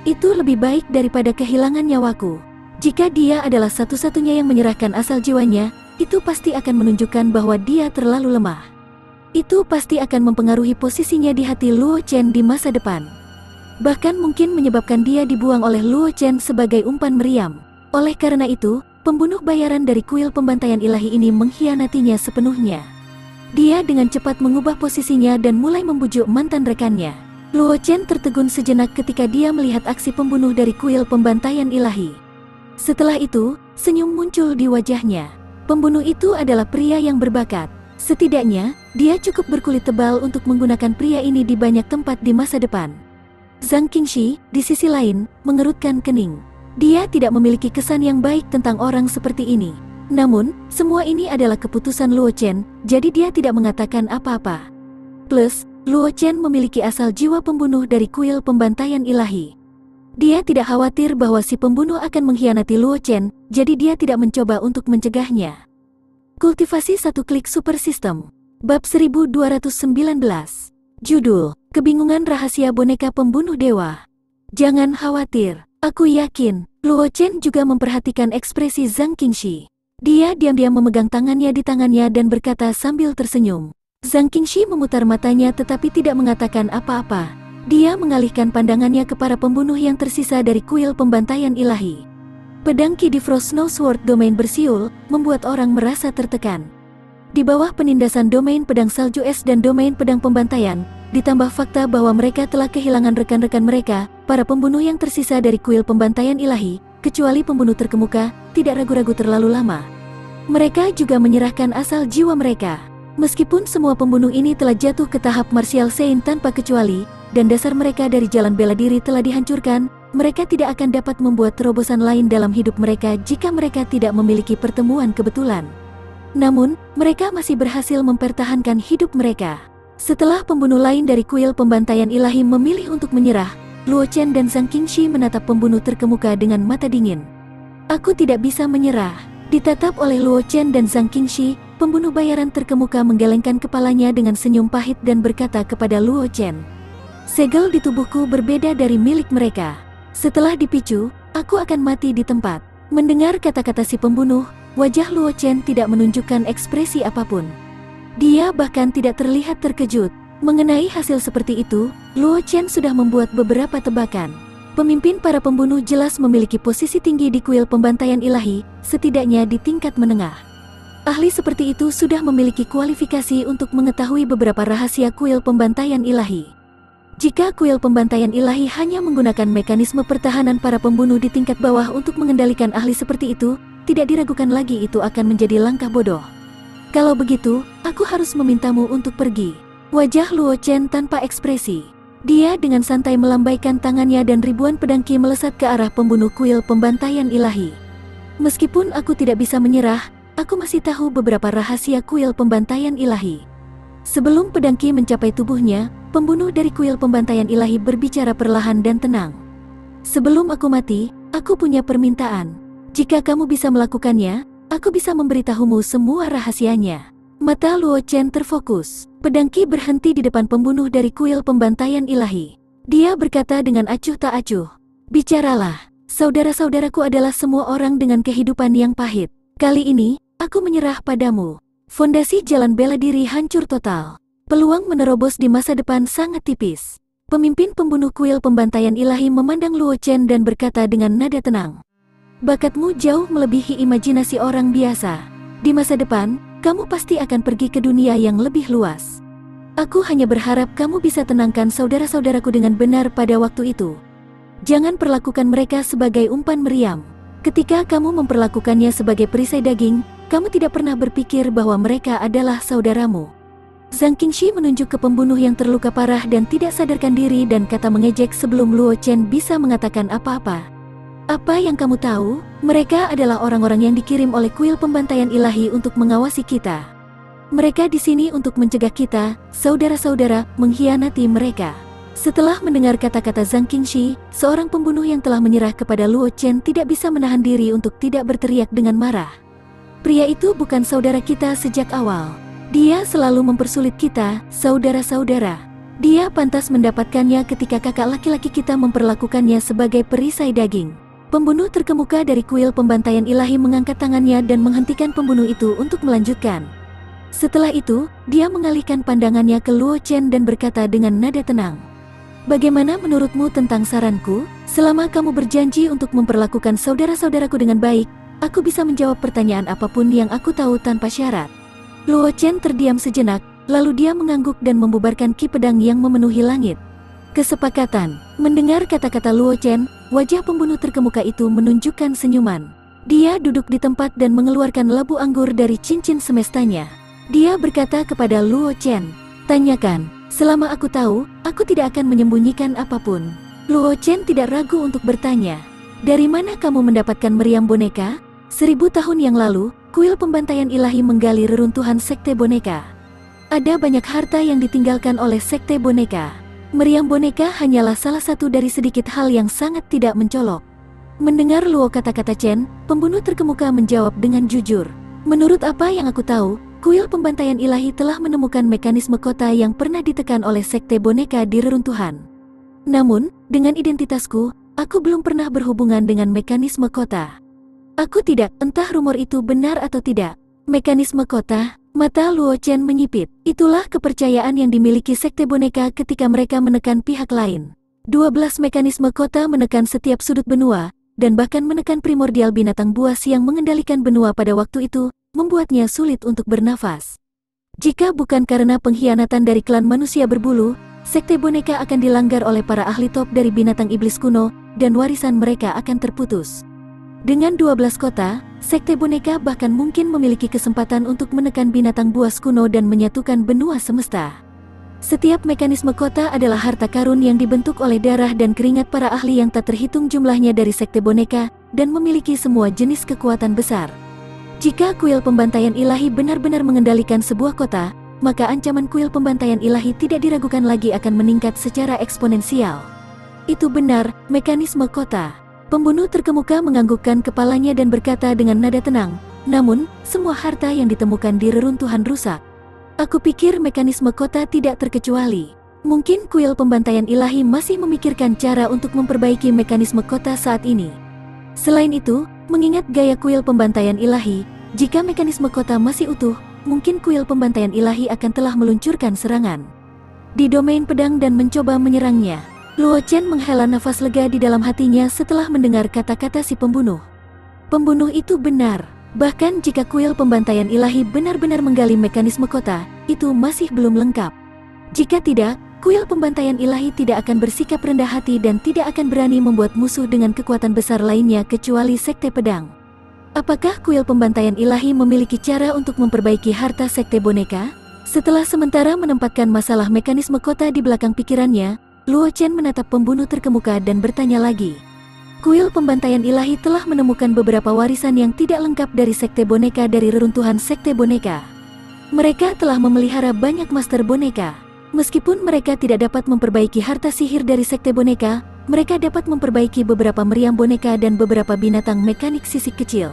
Itu lebih baik daripada kehilangan nyawaku. Jika dia adalah satu-satunya yang menyerahkan asal jiwanya, itu pasti akan menunjukkan bahwa dia terlalu lemah. Itu pasti akan mempengaruhi posisinya di hati Luo Chen di masa depan. Bahkan mungkin menyebabkan dia dibuang oleh Luo Chen sebagai umpan meriam. Oleh karena itu, pembunuh bayaran dari kuil pembantaian ilahi ini mengkhianatinya sepenuhnya. Dia dengan cepat mengubah posisinya dan mulai membujuk mantan rekannya. Luo Chen tertegun sejenak ketika dia melihat aksi pembunuh dari kuil pembantaian ilahi. Setelah itu, senyum muncul di wajahnya. Pembunuh itu adalah pria yang berbakat. Setidaknya, dia cukup berkulit tebal untuk menggunakan pria ini di banyak tempat di masa depan. Zhang Qingxi, di sisi lain, mengerutkan kening. Dia tidak memiliki kesan yang baik tentang orang seperti ini. Namun, semua ini adalah keputusan Luo Chen, jadi dia tidak mengatakan apa-apa. Plus, Luo Chen memiliki asal jiwa pembunuh dari kuil pembantaian ilahi. Dia tidak khawatir bahwa si pembunuh akan mengkhianati Luo Chen, jadi dia tidak mencoba untuk mencegahnya. Kultivasi satu klik super system. Bab 1219. Judul, Kebingungan Rahasia Boneka Pembunuh Dewa. Jangan khawatir, aku yakin. Luo Chen juga memperhatikan ekspresi Zhang Qingxi. Dia diam-diam memegang tangannya di tangannya dan berkata sambil tersenyum. Zhang Qingxi memutar matanya tetapi tidak mengatakan apa-apa. Dia mengalihkan pandangannya ke para pembunuh yang tersisa dari kuil pembantaian ilahi. Pedang Ki di Frost Snow Sword domain bersiul, membuat orang merasa tertekan. Di bawah penindasan domain pedang salju es dan domain pedang pembantaian, ditambah fakta bahwa mereka telah kehilangan rekan-rekan mereka, para pembunuh yang tersisa dari kuil pembantaian ilahi, kecuali pembunuh terkemuka, tidak ragu-ragu terlalu lama. Mereka juga menyerahkan asal jiwa mereka. Meskipun semua pembunuh ini telah jatuh ke tahap martial saint tanpa kecuali, dan dasar mereka dari jalan bela diri telah dihancurkan, mereka tidak akan dapat membuat terobosan lain dalam hidup mereka jika mereka tidak memiliki pertemuan kebetulan. Namun, mereka masih berhasil mempertahankan hidup mereka. Setelah pembunuh lain dari kuil pembantaian ilahi memilih untuk menyerah, Luo Chen dan Zhang Qingxi menatap pembunuh terkemuka dengan mata dingin. Aku tidak bisa menyerah. Ditatap oleh Luo Chen dan Zhang Qingxi, pembunuh bayaran terkemuka menggelengkan kepalanya dengan senyum pahit dan berkata kepada Luo Chen, "Segel di tubuhku berbeda dari milik mereka. Setelah dipicu, aku akan mati di tempat." Mendengar kata-kata si pembunuh, wajah Luo Chen tidak menunjukkan ekspresi apapun. Dia bahkan tidak terlihat terkejut. Mengenai hasil seperti itu, Luo Chen sudah membuat beberapa tebakan. Pemimpin para pembunuh jelas memiliki posisi tinggi di kuil pembantaian ilahi, setidaknya di tingkat menengah. Ahli seperti itu sudah memiliki kualifikasi untuk mengetahui beberapa rahasia kuil pembantaian ilahi. Jika kuil pembantaian ilahi hanya menggunakan mekanisme pertahanan para pembunuh di tingkat bawah untuk mengendalikan ahli seperti itu, tidak diragukan lagi itu akan menjadi langkah bodoh. Kalau begitu, aku harus memintamu untuk pergi. Wajah Luo Chen tanpa ekspresi. Dia dengan santai melambaikan tangannya dan ribuan pedang Ki melesat ke arah pembunuh kuil pembantaian ilahi. Meskipun aku tidak bisa menyerah, aku masih tahu beberapa rahasia kuil pembantaian ilahi. Sebelum pedang Ki mencapai tubuhnya, pembunuh dari kuil pembantaian ilahi berbicara perlahan dan tenang. "Sebelum aku mati, aku punya permintaan. Jika kamu bisa melakukannya, aku bisa memberitahumu semua rahasianya." Mata Luo Chen terfokus. Pedang Ki berhenti di depan pembunuh dari kuil pembantaian ilahi. Dia berkata dengan acuh tak acuh, "Bicaralah, saudara-saudaraku adalah semua orang dengan kehidupan yang pahit. Kali ini, aku menyerah padamu." Fondasi jalan bela diri hancur total. Peluang menerobos di masa depan sangat tipis. Pemimpin pembunuh kuil pembantaian ilahi memandang Luo Chen dan berkata dengan nada tenang, "Bakatmu jauh melebihi imajinasi orang biasa. Di masa depan, kamu pasti akan pergi ke dunia yang lebih luas. Aku hanya berharap kamu bisa tenangkan saudara-saudaraku dengan benar pada waktu itu. Jangan perlakukan mereka sebagai umpan meriam. Ketika kamu memperlakukannya sebagai perisai daging, kamu tidak pernah berpikir bahwa mereka adalah saudaramu." Zhang Qingxi menunjuk ke pembunuh yang terluka parah dan tidak sadarkan diri dan kata mengejek sebelum Luo Chen bisa mengatakan apa-apa. "Apa yang kamu tahu? Mereka adalah orang-orang yang dikirim oleh kuil pembantaian ilahi untuk mengawasi kita. Mereka di sini untuk mencegah kita, saudara-saudara, mengkhianati mereka." Setelah mendengar kata-kata Zhang Qingxi, seorang pembunuh yang telah menyerah kepada Luo Chen tidak bisa menahan diri untuk tidak berteriak dengan marah. "Pria itu bukan saudara kita sejak awal. Dia selalu mempersulit kita, saudara-saudara. Dia pantas mendapatkannya ketika kakak laki-laki kita memperlakukannya sebagai perisai daging." Pembunuh terkemuka dari kuil pembantaian ilahi mengangkat tangannya dan menghentikan pembunuh itu untuk melanjutkan. Setelah itu, dia mengalihkan pandangannya ke Luo Chen dan berkata dengan nada tenang, "Bagaimana menurutmu tentang saranku? Selama kamu berjanji untuk memperlakukan saudara-saudaraku dengan baik, Aku bisa menjawab pertanyaan apapun yang aku tahu tanpa syarat. Luo Chen terdiam sejenak, lalu dia mengangguk dan membubarkan ki pedang yang memenuhi langit. Kesepakatan. Mendengar kata-kata Luo Chen, wajah pembunuh terkemuka itu menunjukkan senyuman. Dia duduk di tempat dan mengeluarkan labu anggur dari cincin semestanya. Dia berkata kepada Luo Chen, "Tanyakan, selama aku tahu, aku tidak akan menyembunyikan apapun." Luo Chen tidak ragu untuk bertanya, "Dari mana kamu mendapatkan meriam boneka?" 1000 tahun yang lalu, kuil pembantaian ilahi menggali reruntuhan sekte boneka. Ada banyak harta yang ditinggalkan oleh sekte boneka. Meriam boneka hanyalah salah satu dari sedikit hal yang sangat tidak mencolok. Mendengar Luo kata-kata Chen, pembunuh terkemuka menjawab dengan jujur. "Menurut apa yang aku tahu, kuil pembantaian ilahi telah menemukan mekanisme kota yang pernah ditekan oleh sekte boneka di reruntuhan. Namun, dengan identitasku, aku belum pernah berhubungan dengan mekanisme kota. Aku tidak, entah rumor itu benar atau tidak." Mekanisme kota, mata Luo Chen menyipit. Itulah kepercayaan yang dimiliki sekte boneka ketika mereka menekan pihak lain. 12 mekanisme kota menekan setiap sudut benua, dan bahkan menekan primordial binatang buas yang mengendalikan benua pada waktu itu, membuatnya sulit untuk bernafas. Jika bukan karena pengkhianatan dari klan manusia berbulu, sekte boneka akan dilanggar oleh para ahli top dari binatang iblis kuno, dan warisan mereka akan terputus. Dengan 12 kota, sekte boneka bahkan mungkin memiliki kesempatan untuk menekan binatang buas kuno dan menyatukan benua semesta. Setiap mekanisme kota adalah harta karun yang dibentuk oleh darah dan keringat para ahli yang tak terhitung jumlahnya dari sekte boneka, dan memiliki semua jenis kekuatan besar. Jika kuil pembantaian ilahi benar-benar mengendalikan sebuah kota, maka ancaman kuil pembantaian ilahi tidak diragukan lagi akan meningkat secara eksponensial. Itu benar, mekanisme kota. Pembunuh terkemuka menganggukkan kepalanya dan berkata dengan nada tenang, "Namun, semua harta yang ditemukan di reruntuhan rusak. Aku pikir mekanisme kota tidak terkecuali. Mungkin kuil pembantaian ilahi masih memikirkan cara untuk memperbaiki mekanisme kota saat ini. Selain itu, mengingat gaya kuil pembantaian ilahi, jika mekanisme kota masih utuh, mungkin kuil pembantaian ilahi akan telah meluncurkan serangan di domain pedang dan mencoba menyerangnya." Luo Chen menghela nafas lega di dalam hatinya setelah mendengar kata-kata si pembunuh. Pembunuh itu benar. Bahkan jika kuil pembantaian ilahi benar-benar menggali mekanisme kota, itu masih belum lengkap. Jika tidak, kuil pembantaian ilahi tidak akan bersikap rendah hati dan tidak akan berani membuat musuh dengan kekuatan besar lainnya kecuali sekte pedang. Apakah kuil pembantaian ilahi memiliki cara untuk memperbaiki harta sekte boneka? Setelah sementara menempatkan masalah mekanisme kota di belakang pikirannya, Luo Chen menatap pembunuh terkemuka dan bertanya lagi. Kuil pembantaian ilahi telah menemukan beberapa warisan yang tidak lengkap dari sekte boneka dari reruntuhan sekte boneka. Mereka telah memelihara banyak master boneka. Meskipun mereka tidak dapat memperbaiki harta sihir dari sekte boneka, mereka dapat memperbaiki beberapa meriam boneka dan beberapa binatang mekanik sisik kecil.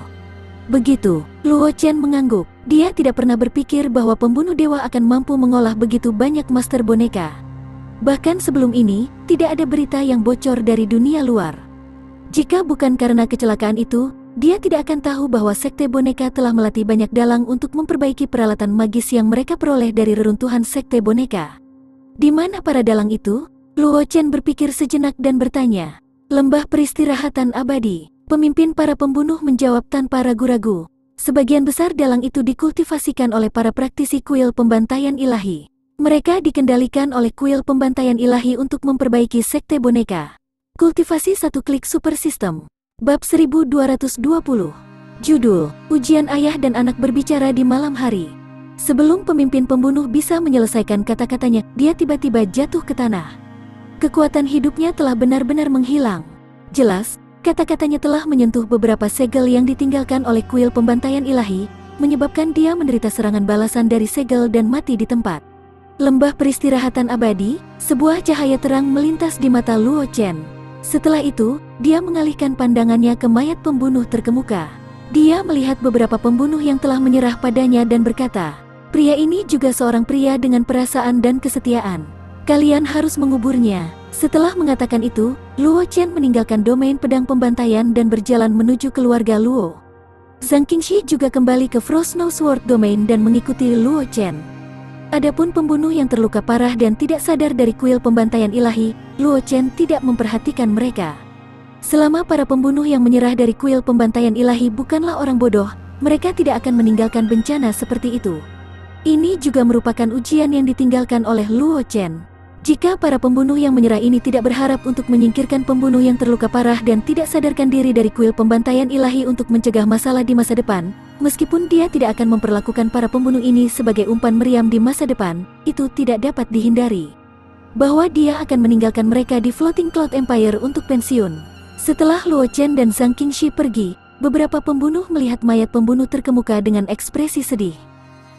Begitu, Luo Chen mengangguk. Dia tidak pernah berpikir bahwa pembunuh dewa akan mampu mengolah begitu banyak master boneka. Bahkan sebelum ini, tidak ada berita yang bocor dari dunia luar. Jika bukan karena kecelakaan itu, dia tidak akan tahu bahwa sekte boneka telah melatih banyak dalang untuk memperbaiki peralatan magis yang mereka peroleh dari reruntuhan sekte boneka. Di mana para dalang itu? Luo Chen berpikir sejenak dan bertanya. Lembah peristirahatan abadi. Pemimpin para pembunuh menjawab tanpa ragu-ragu. Sebagian besar dalang itu dikultivasikan oleh para praktisi kuil pembantaian ilahi. Mereka dikendalikan oleh kuil pembantaian ilahi untuk memperbaiki sekte boneka. Kultivasi satu klik super system. Bab 1220. Judul, Ujian Ayah dan Anak Berbicara di Malam Hari. Sebelum pemimpin pembunuh bisa menyelesaikan kata-katanya, dia tiba-tiba jatuh ke tanah. Kekuatan hidupnya telah benar-benar menghilang. Jelas, kata-katanya telah menyentuh beberapa segel yang ditinggalkan oleh kuil pembantaian ilahi, menyebabkan dia menderita serangan balasan dari segel dan mati di tempat. Lembah peristirahatan abadi, sebuah cahaya terang melintas di mata Luo Chen. Setelah itu, dia mengalihkan pandangannya ke mayat pembunuh terkemuka. Dia melihat beberapa pembunuh yang telah menyerah padanya dan berkata, "Pria ini juga seorang pria dengan perasaan dan kesetiaan. Kalian harus menguburnya." Setelah mengatakan itu, Luo Chen meninggalkan domain pedang pembantaian dan berjalan menuju keluarga Luo. Zhang Qingxi juga kembali ke Frost Snow Sword Domain dan mengikuti Luo Chen. Adapun pembunuh yang terluka parah dan tidak sadar dari kuil pembantaian ilahi, Luo Chen tidak memperhatikan mereka. Selama para pembunuh yang menyerah dari kuil pembantaian ilahi bukanlah orang bodoh, mereka tidak akan meninggalkan bencana seperti itu. Ini juga merupakan ujian yang ditinggalkan oleh Luo Chen. Jika para pembunuh yang menyerah ini tidak berharap untuk menyingkirkan pembunuh yang terluka parah dan tidak sadarkan diri dari kuil pembantaian ilahi untuk mencegah masalah di masa depan, meskipun dia tidak akan memperlakukan para pembunuh ini sebagai umpan meriam di masa depan, itu tidak dapat dihindari. Bahwa dia akan meninggalkan mereka di Floating Cloud Empire untuk pensiun. Setelah Luo Chen dan Zhang Qingxi pergi, beberapa pembunuh melihat mayat pembunuh terkemuka dengan ekspresi sedih.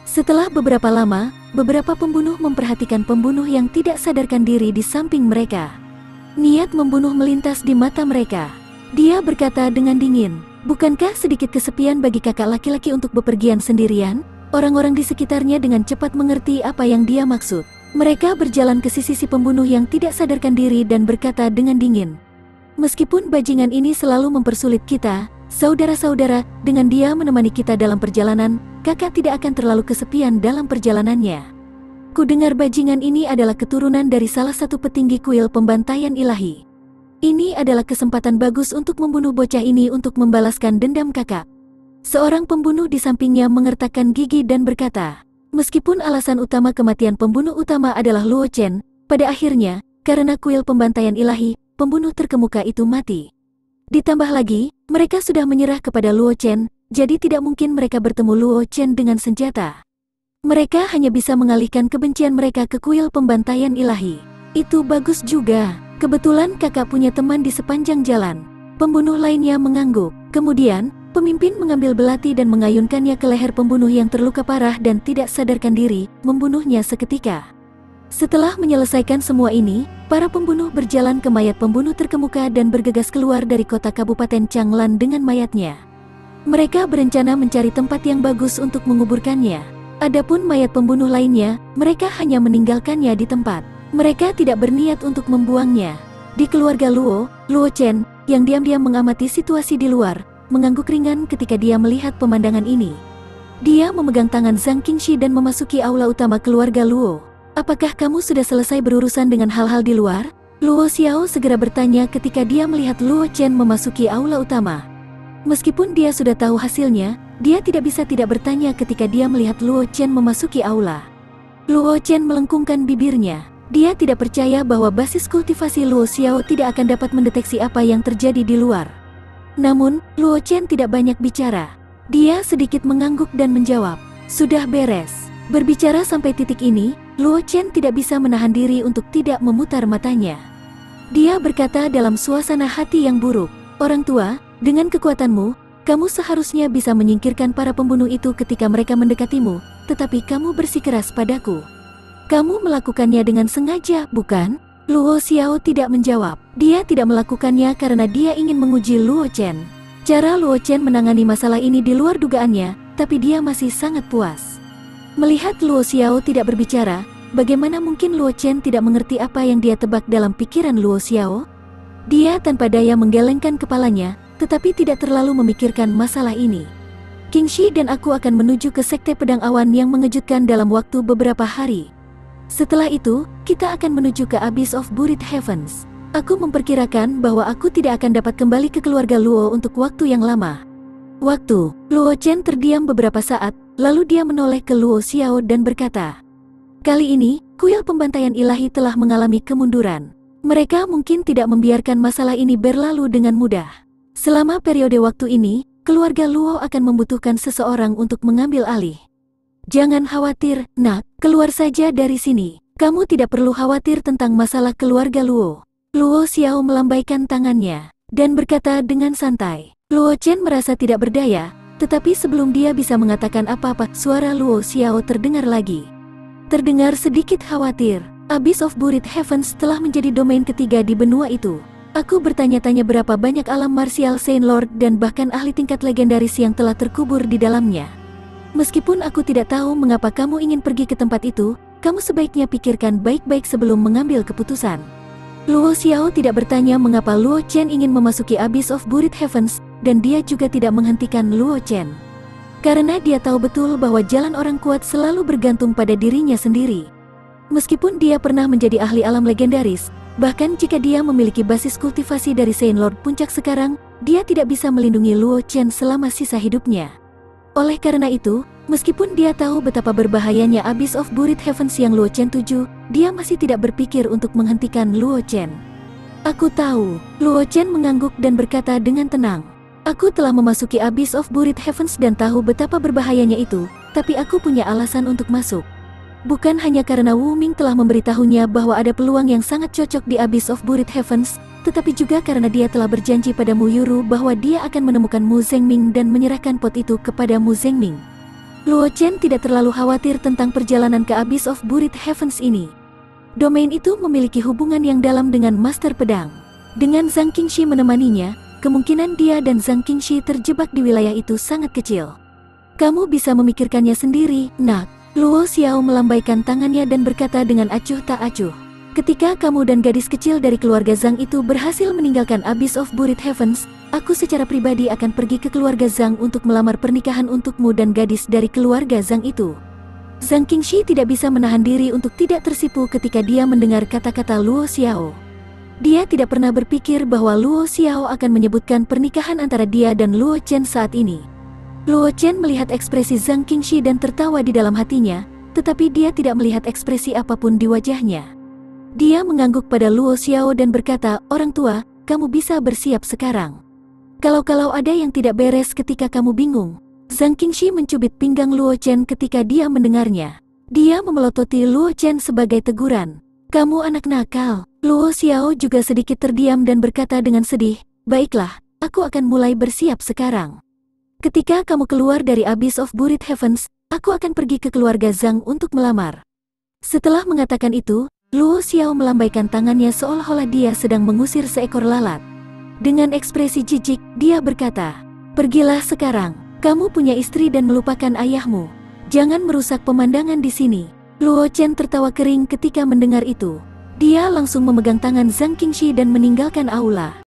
Setelah beberapa lama, beberapa pembunuh memperhatikan pembunuh yang tidak sadarkan diri di samping mereka. Niat membunuh melintas di mata mereka. Dia berkata dengan dingin, "Bukankah sedikit kesepian bagi kakak laki-laki untuk bepergian sendirian?" Orang-orang di sekitarnya dengan cepat mengerti apa yang dia maksud. Mereka berjalan ke sisi si pembunuh yang tidak sadarkan diri dan berkata dengan dingin, "Meskipun bajingan ini selalu mempersulit kita, saudara-saudara, dengan dia menemani kita dalam perjalanan, kakak tidak akan terlalu kesepian dalam perjalanannya. Ku dengar bajingan ini adalah keturunan dari salah satu petinggi kuil pembantaian ilahi. Ini adalah kesempatan bagus untuk membunuh bocah ini untuk membalaskan dendam kakak." Seorang pembunuh di sampingnya mengertakkan gigi dan berkata, meskipun alasan utama kematian pembunuh utama adalah Luo Chen, pada akhirnya, karena kuil pembantaian ilahi, pembunuh terkemuka itu mati. Ditambah lagi, mereka sudah menyerah kepada Luo Chen, jadi tidak mungkin mereka bertemu Luo Chen dengan senjata. Mereka hanya bisa mengalihkan kebencian mereka ke kuil pembantaian ilahi. Itu bagus juga. Kebetulan kakak punya teman di sepanjang jalan. Pembunuh lainnya mengangguk. Kemudian, pemimpin mengambil belati dan mengayunkannya ke leher pembunuh yang terluka parah dan tidak sadarkan diri, membunuhnya seketika. Setelah menyelesaikan semua ini, para pembunuh berjalan ke mayat pembunuh terkemuka dan bergegas keluar dari kota Kabupaten Changlan dengan mayatnya. Mereka berencana mencari tempat yang bagus untuk menguburkannya. Adapun mayat pembunuh lainnya, mereka hanya meninggalkannya di tempat. Mereka tidak berniat untuk membuangnya. Di keluarga Luo Chen, yang diam-diam mengamati situasi di luar, mengangguk ringan ketika dia melihat pemandangan ini. Dia memegang tangan Zhang Qingxi dan memasuki aula utama keluarga Luo. "Apakah kamu sudah selesai berurusan dengan hal-hal di luar?" Luo Xiao segera bertanya ketika dia melihat Luo Chen memasuki aula utama. Meskipun dia sudah tahu hasilnya, dia tidak bisa tidak bertanya ketika dia melihat Luo Chen memasuki aula. Luo Chen melengkungkan bibirnya. Dia tidak percaya bahwa basis kultivasi Luo Xiao tidak akan dapat mendeteksi apa yang terjadi di luar. Namun, Luo Chen tidak banyak bicara. Dia sedikit mengangguk dan menjawab, "Sudah beres." Berbicara sampai titik ini, Luo Chen tidak bisa menahan diri untuk tidak memutar matanya. Dia berkata dalam suasana hati yang buruk, "Orang tua, dengan kekuatanmu, kamu seharusnya bisa menyingkirkan para pembunuh itu ketika mereka mendekatimu, tetapi kamu bersikeras padaku. Kamu melakukannya dengan sengaja, bukan?" Luo Xiao tidak menjawab. Dia tidak melakukannya karena dia ingin menguji Luo Chen. Cara Luo Chen menangani masalah ini di luar dugaannya, tapi dia masih sangat puas. Melihat Luo Xiao tidak berbicara, bagaimana mungkin Luo Chen tidak mengerti apa yang dia tebak dalam pikiran Luo Xiao? Dia tanpa daya menggelengkan kepalanya, tetapi tidak terlalu memikirkan masalah ini. "Qingxi dan aku akan menuju ke Sekte Pedang Awan yang mengejutkan dalam waktu beberapa hari. Setelah itu, kita akan menuju ke Abyss of Buried Heavens. Aku memperkirakan bahwa aku tidak akan dapat kembali ke keluarga Luo untuk waktu yang lama." Waktu Luo Chen terdiam beberapa saat, lalu dia menoleh ke Luo Xiao dan berkata, "Kali ini, kuil pembantaian ilahi telah mengalami kemunduran. Mereka mungkin tidak membiarkan masalah ini berlalu dengan mudah. Selama periode waktu ini, keluarga Luo akan membutuhkan seseorang untuk mengambil alih. Jangan khawatir, nak, keluar saja dari sini. Kamu tidak perlu khawatir tentang masalah keluarga Luo." Luo Xiao melambaikan tangannya dan berkata dengan santai. Luo Chen merasa tidak berdaya, tetapi sebelum dia bisa mengatakan apa-apa, suara Luo Xiao terdengar lagi. Terdengar sedikit khawatir. Abyss of Buried Heavens telah menjadi domain ketiga di benua itu. Aku bertanya-tanya berapa banyak alam martial Saint Lord dan bahkan ahli tingkat legendaris yang telah terkubur di dalamnya. Meskipun aku tidak tahu mengapa kamu ingin pergi ke tempat itu, kamu sebaiknya pikirkan baik-baik sebelum mengambil keputusan. Luo Xiao tidak bertanya mengapa Luo Chen ingin memasuki Abyss of Buried Heavens, dan dia juga tidak menghentikan Luo Chen. Karena dia tahu betul bahwa jalan orang kuat selalu bergantung pada dirinya sendiri. Meskipun dia pernah menjadi ahli alam legendaris, Bahkan jika dia memiliki basis kultivasi dari Saint Lord Puncak sekarang, dia tidak bisa melindungi Luo Chen selama sisa hidupnya. Oleh karena itu, meskipun dia tahu betapa berbahayanya Abyss of Buried Heavens yang Luo Chen tuju, dia masih tidak berpikir untuk menghentikan Luo Chen. Aku tahu, Luo Chen mengangguk dan berkata dengan tenang. Aku telah memasuki Abyss of Buried Heavens dan tahu betapa berbahayanya itu, tapi aku punya alasan untuk masuk. Bukan hanya karena Wu Ming telah memberitahunya bahwa ada peluang yang sangat cocok di Abyss of Buried Heavens, tetapi juga karena dia telah berjanji pada Mu Yuru bahwa dia akan menemukan Mu Zhengming dan menyerahkan pot itu kepada Mu Zhengming. Luo Chen tidak terlalu khawatir tentang perjalanan ke Abyss of Buried Heavens ini. Domain itu memiliki hubungan yang dalam dengan Master Pedang. Dengan Zhang Qingxi menemaninya, kemungkinan dia dan Zhang Qingxi terjebak di wilayah itu sangat kecil. Kamu bisa memikirkannya sendiri, nak. Luo Xiao melambaikan tangannya dan berkata dengan acuh tak acuh. Ketika kamu dan gadis kecil dari keluarga Zhang itu berhasil meninggalkan Abyss of Buried Heavens, aku secara pribadi akan pergi ke keluarga Zhang untuk melamar pernikahan untukmu dan gadis dari keluarga Zhang itu. Zhang Qingxi tidak bisa menahan diri untuk tidak tersipu ketika dia mendengar kata-kata Luo Xiao. Dia tidak pernah berpikir bahwa Luo Xiao akan menyebutkan pernikahan antara dia dan Luo Chen saat ini. Luo Chen melihat ekspresi Zhang Qingxi dan tertawa di dalam hatinya, tetapi dia tidak melihat ekspresi apapun di wajahnya. Dia mengangguk pada Luo Xiao dan berkata, "Orang tua, kamu bisa bersiap sekarang. Kalau ada yang tidak beres ketika kamu bingung." Zhang Qingxi mencubit pinggang Luo Chen ketika dia mendengarnya. Dia memelototi Luo Chen sebagai teguran. "Kamu anak nakal." Luo Xiao juga sedikit terdiam dan berkata dengan sedih, "Baiklah, aku akan mulai bersiap sekarang. Ketika kamu keluar dari Abyss of Buried Heavens, aku akan pergi ke keluarga Zhang untuk melamar." Setelah mengatakan itu, Luo Xiao melambaikan tangannya seolah-olah dia sedang mengusir seekor lalat. Dengan ekspresi jijik, dia berkata, "Pergilah sekarang. Kamu punya istri dan melupakan ayahmu. Jangan merusak pemandangan di sini." Luo Chen tertawa kering ketika mendengar itu. Dia langsung memegang tangan Zhang Qingxi dan meninggalkan aula.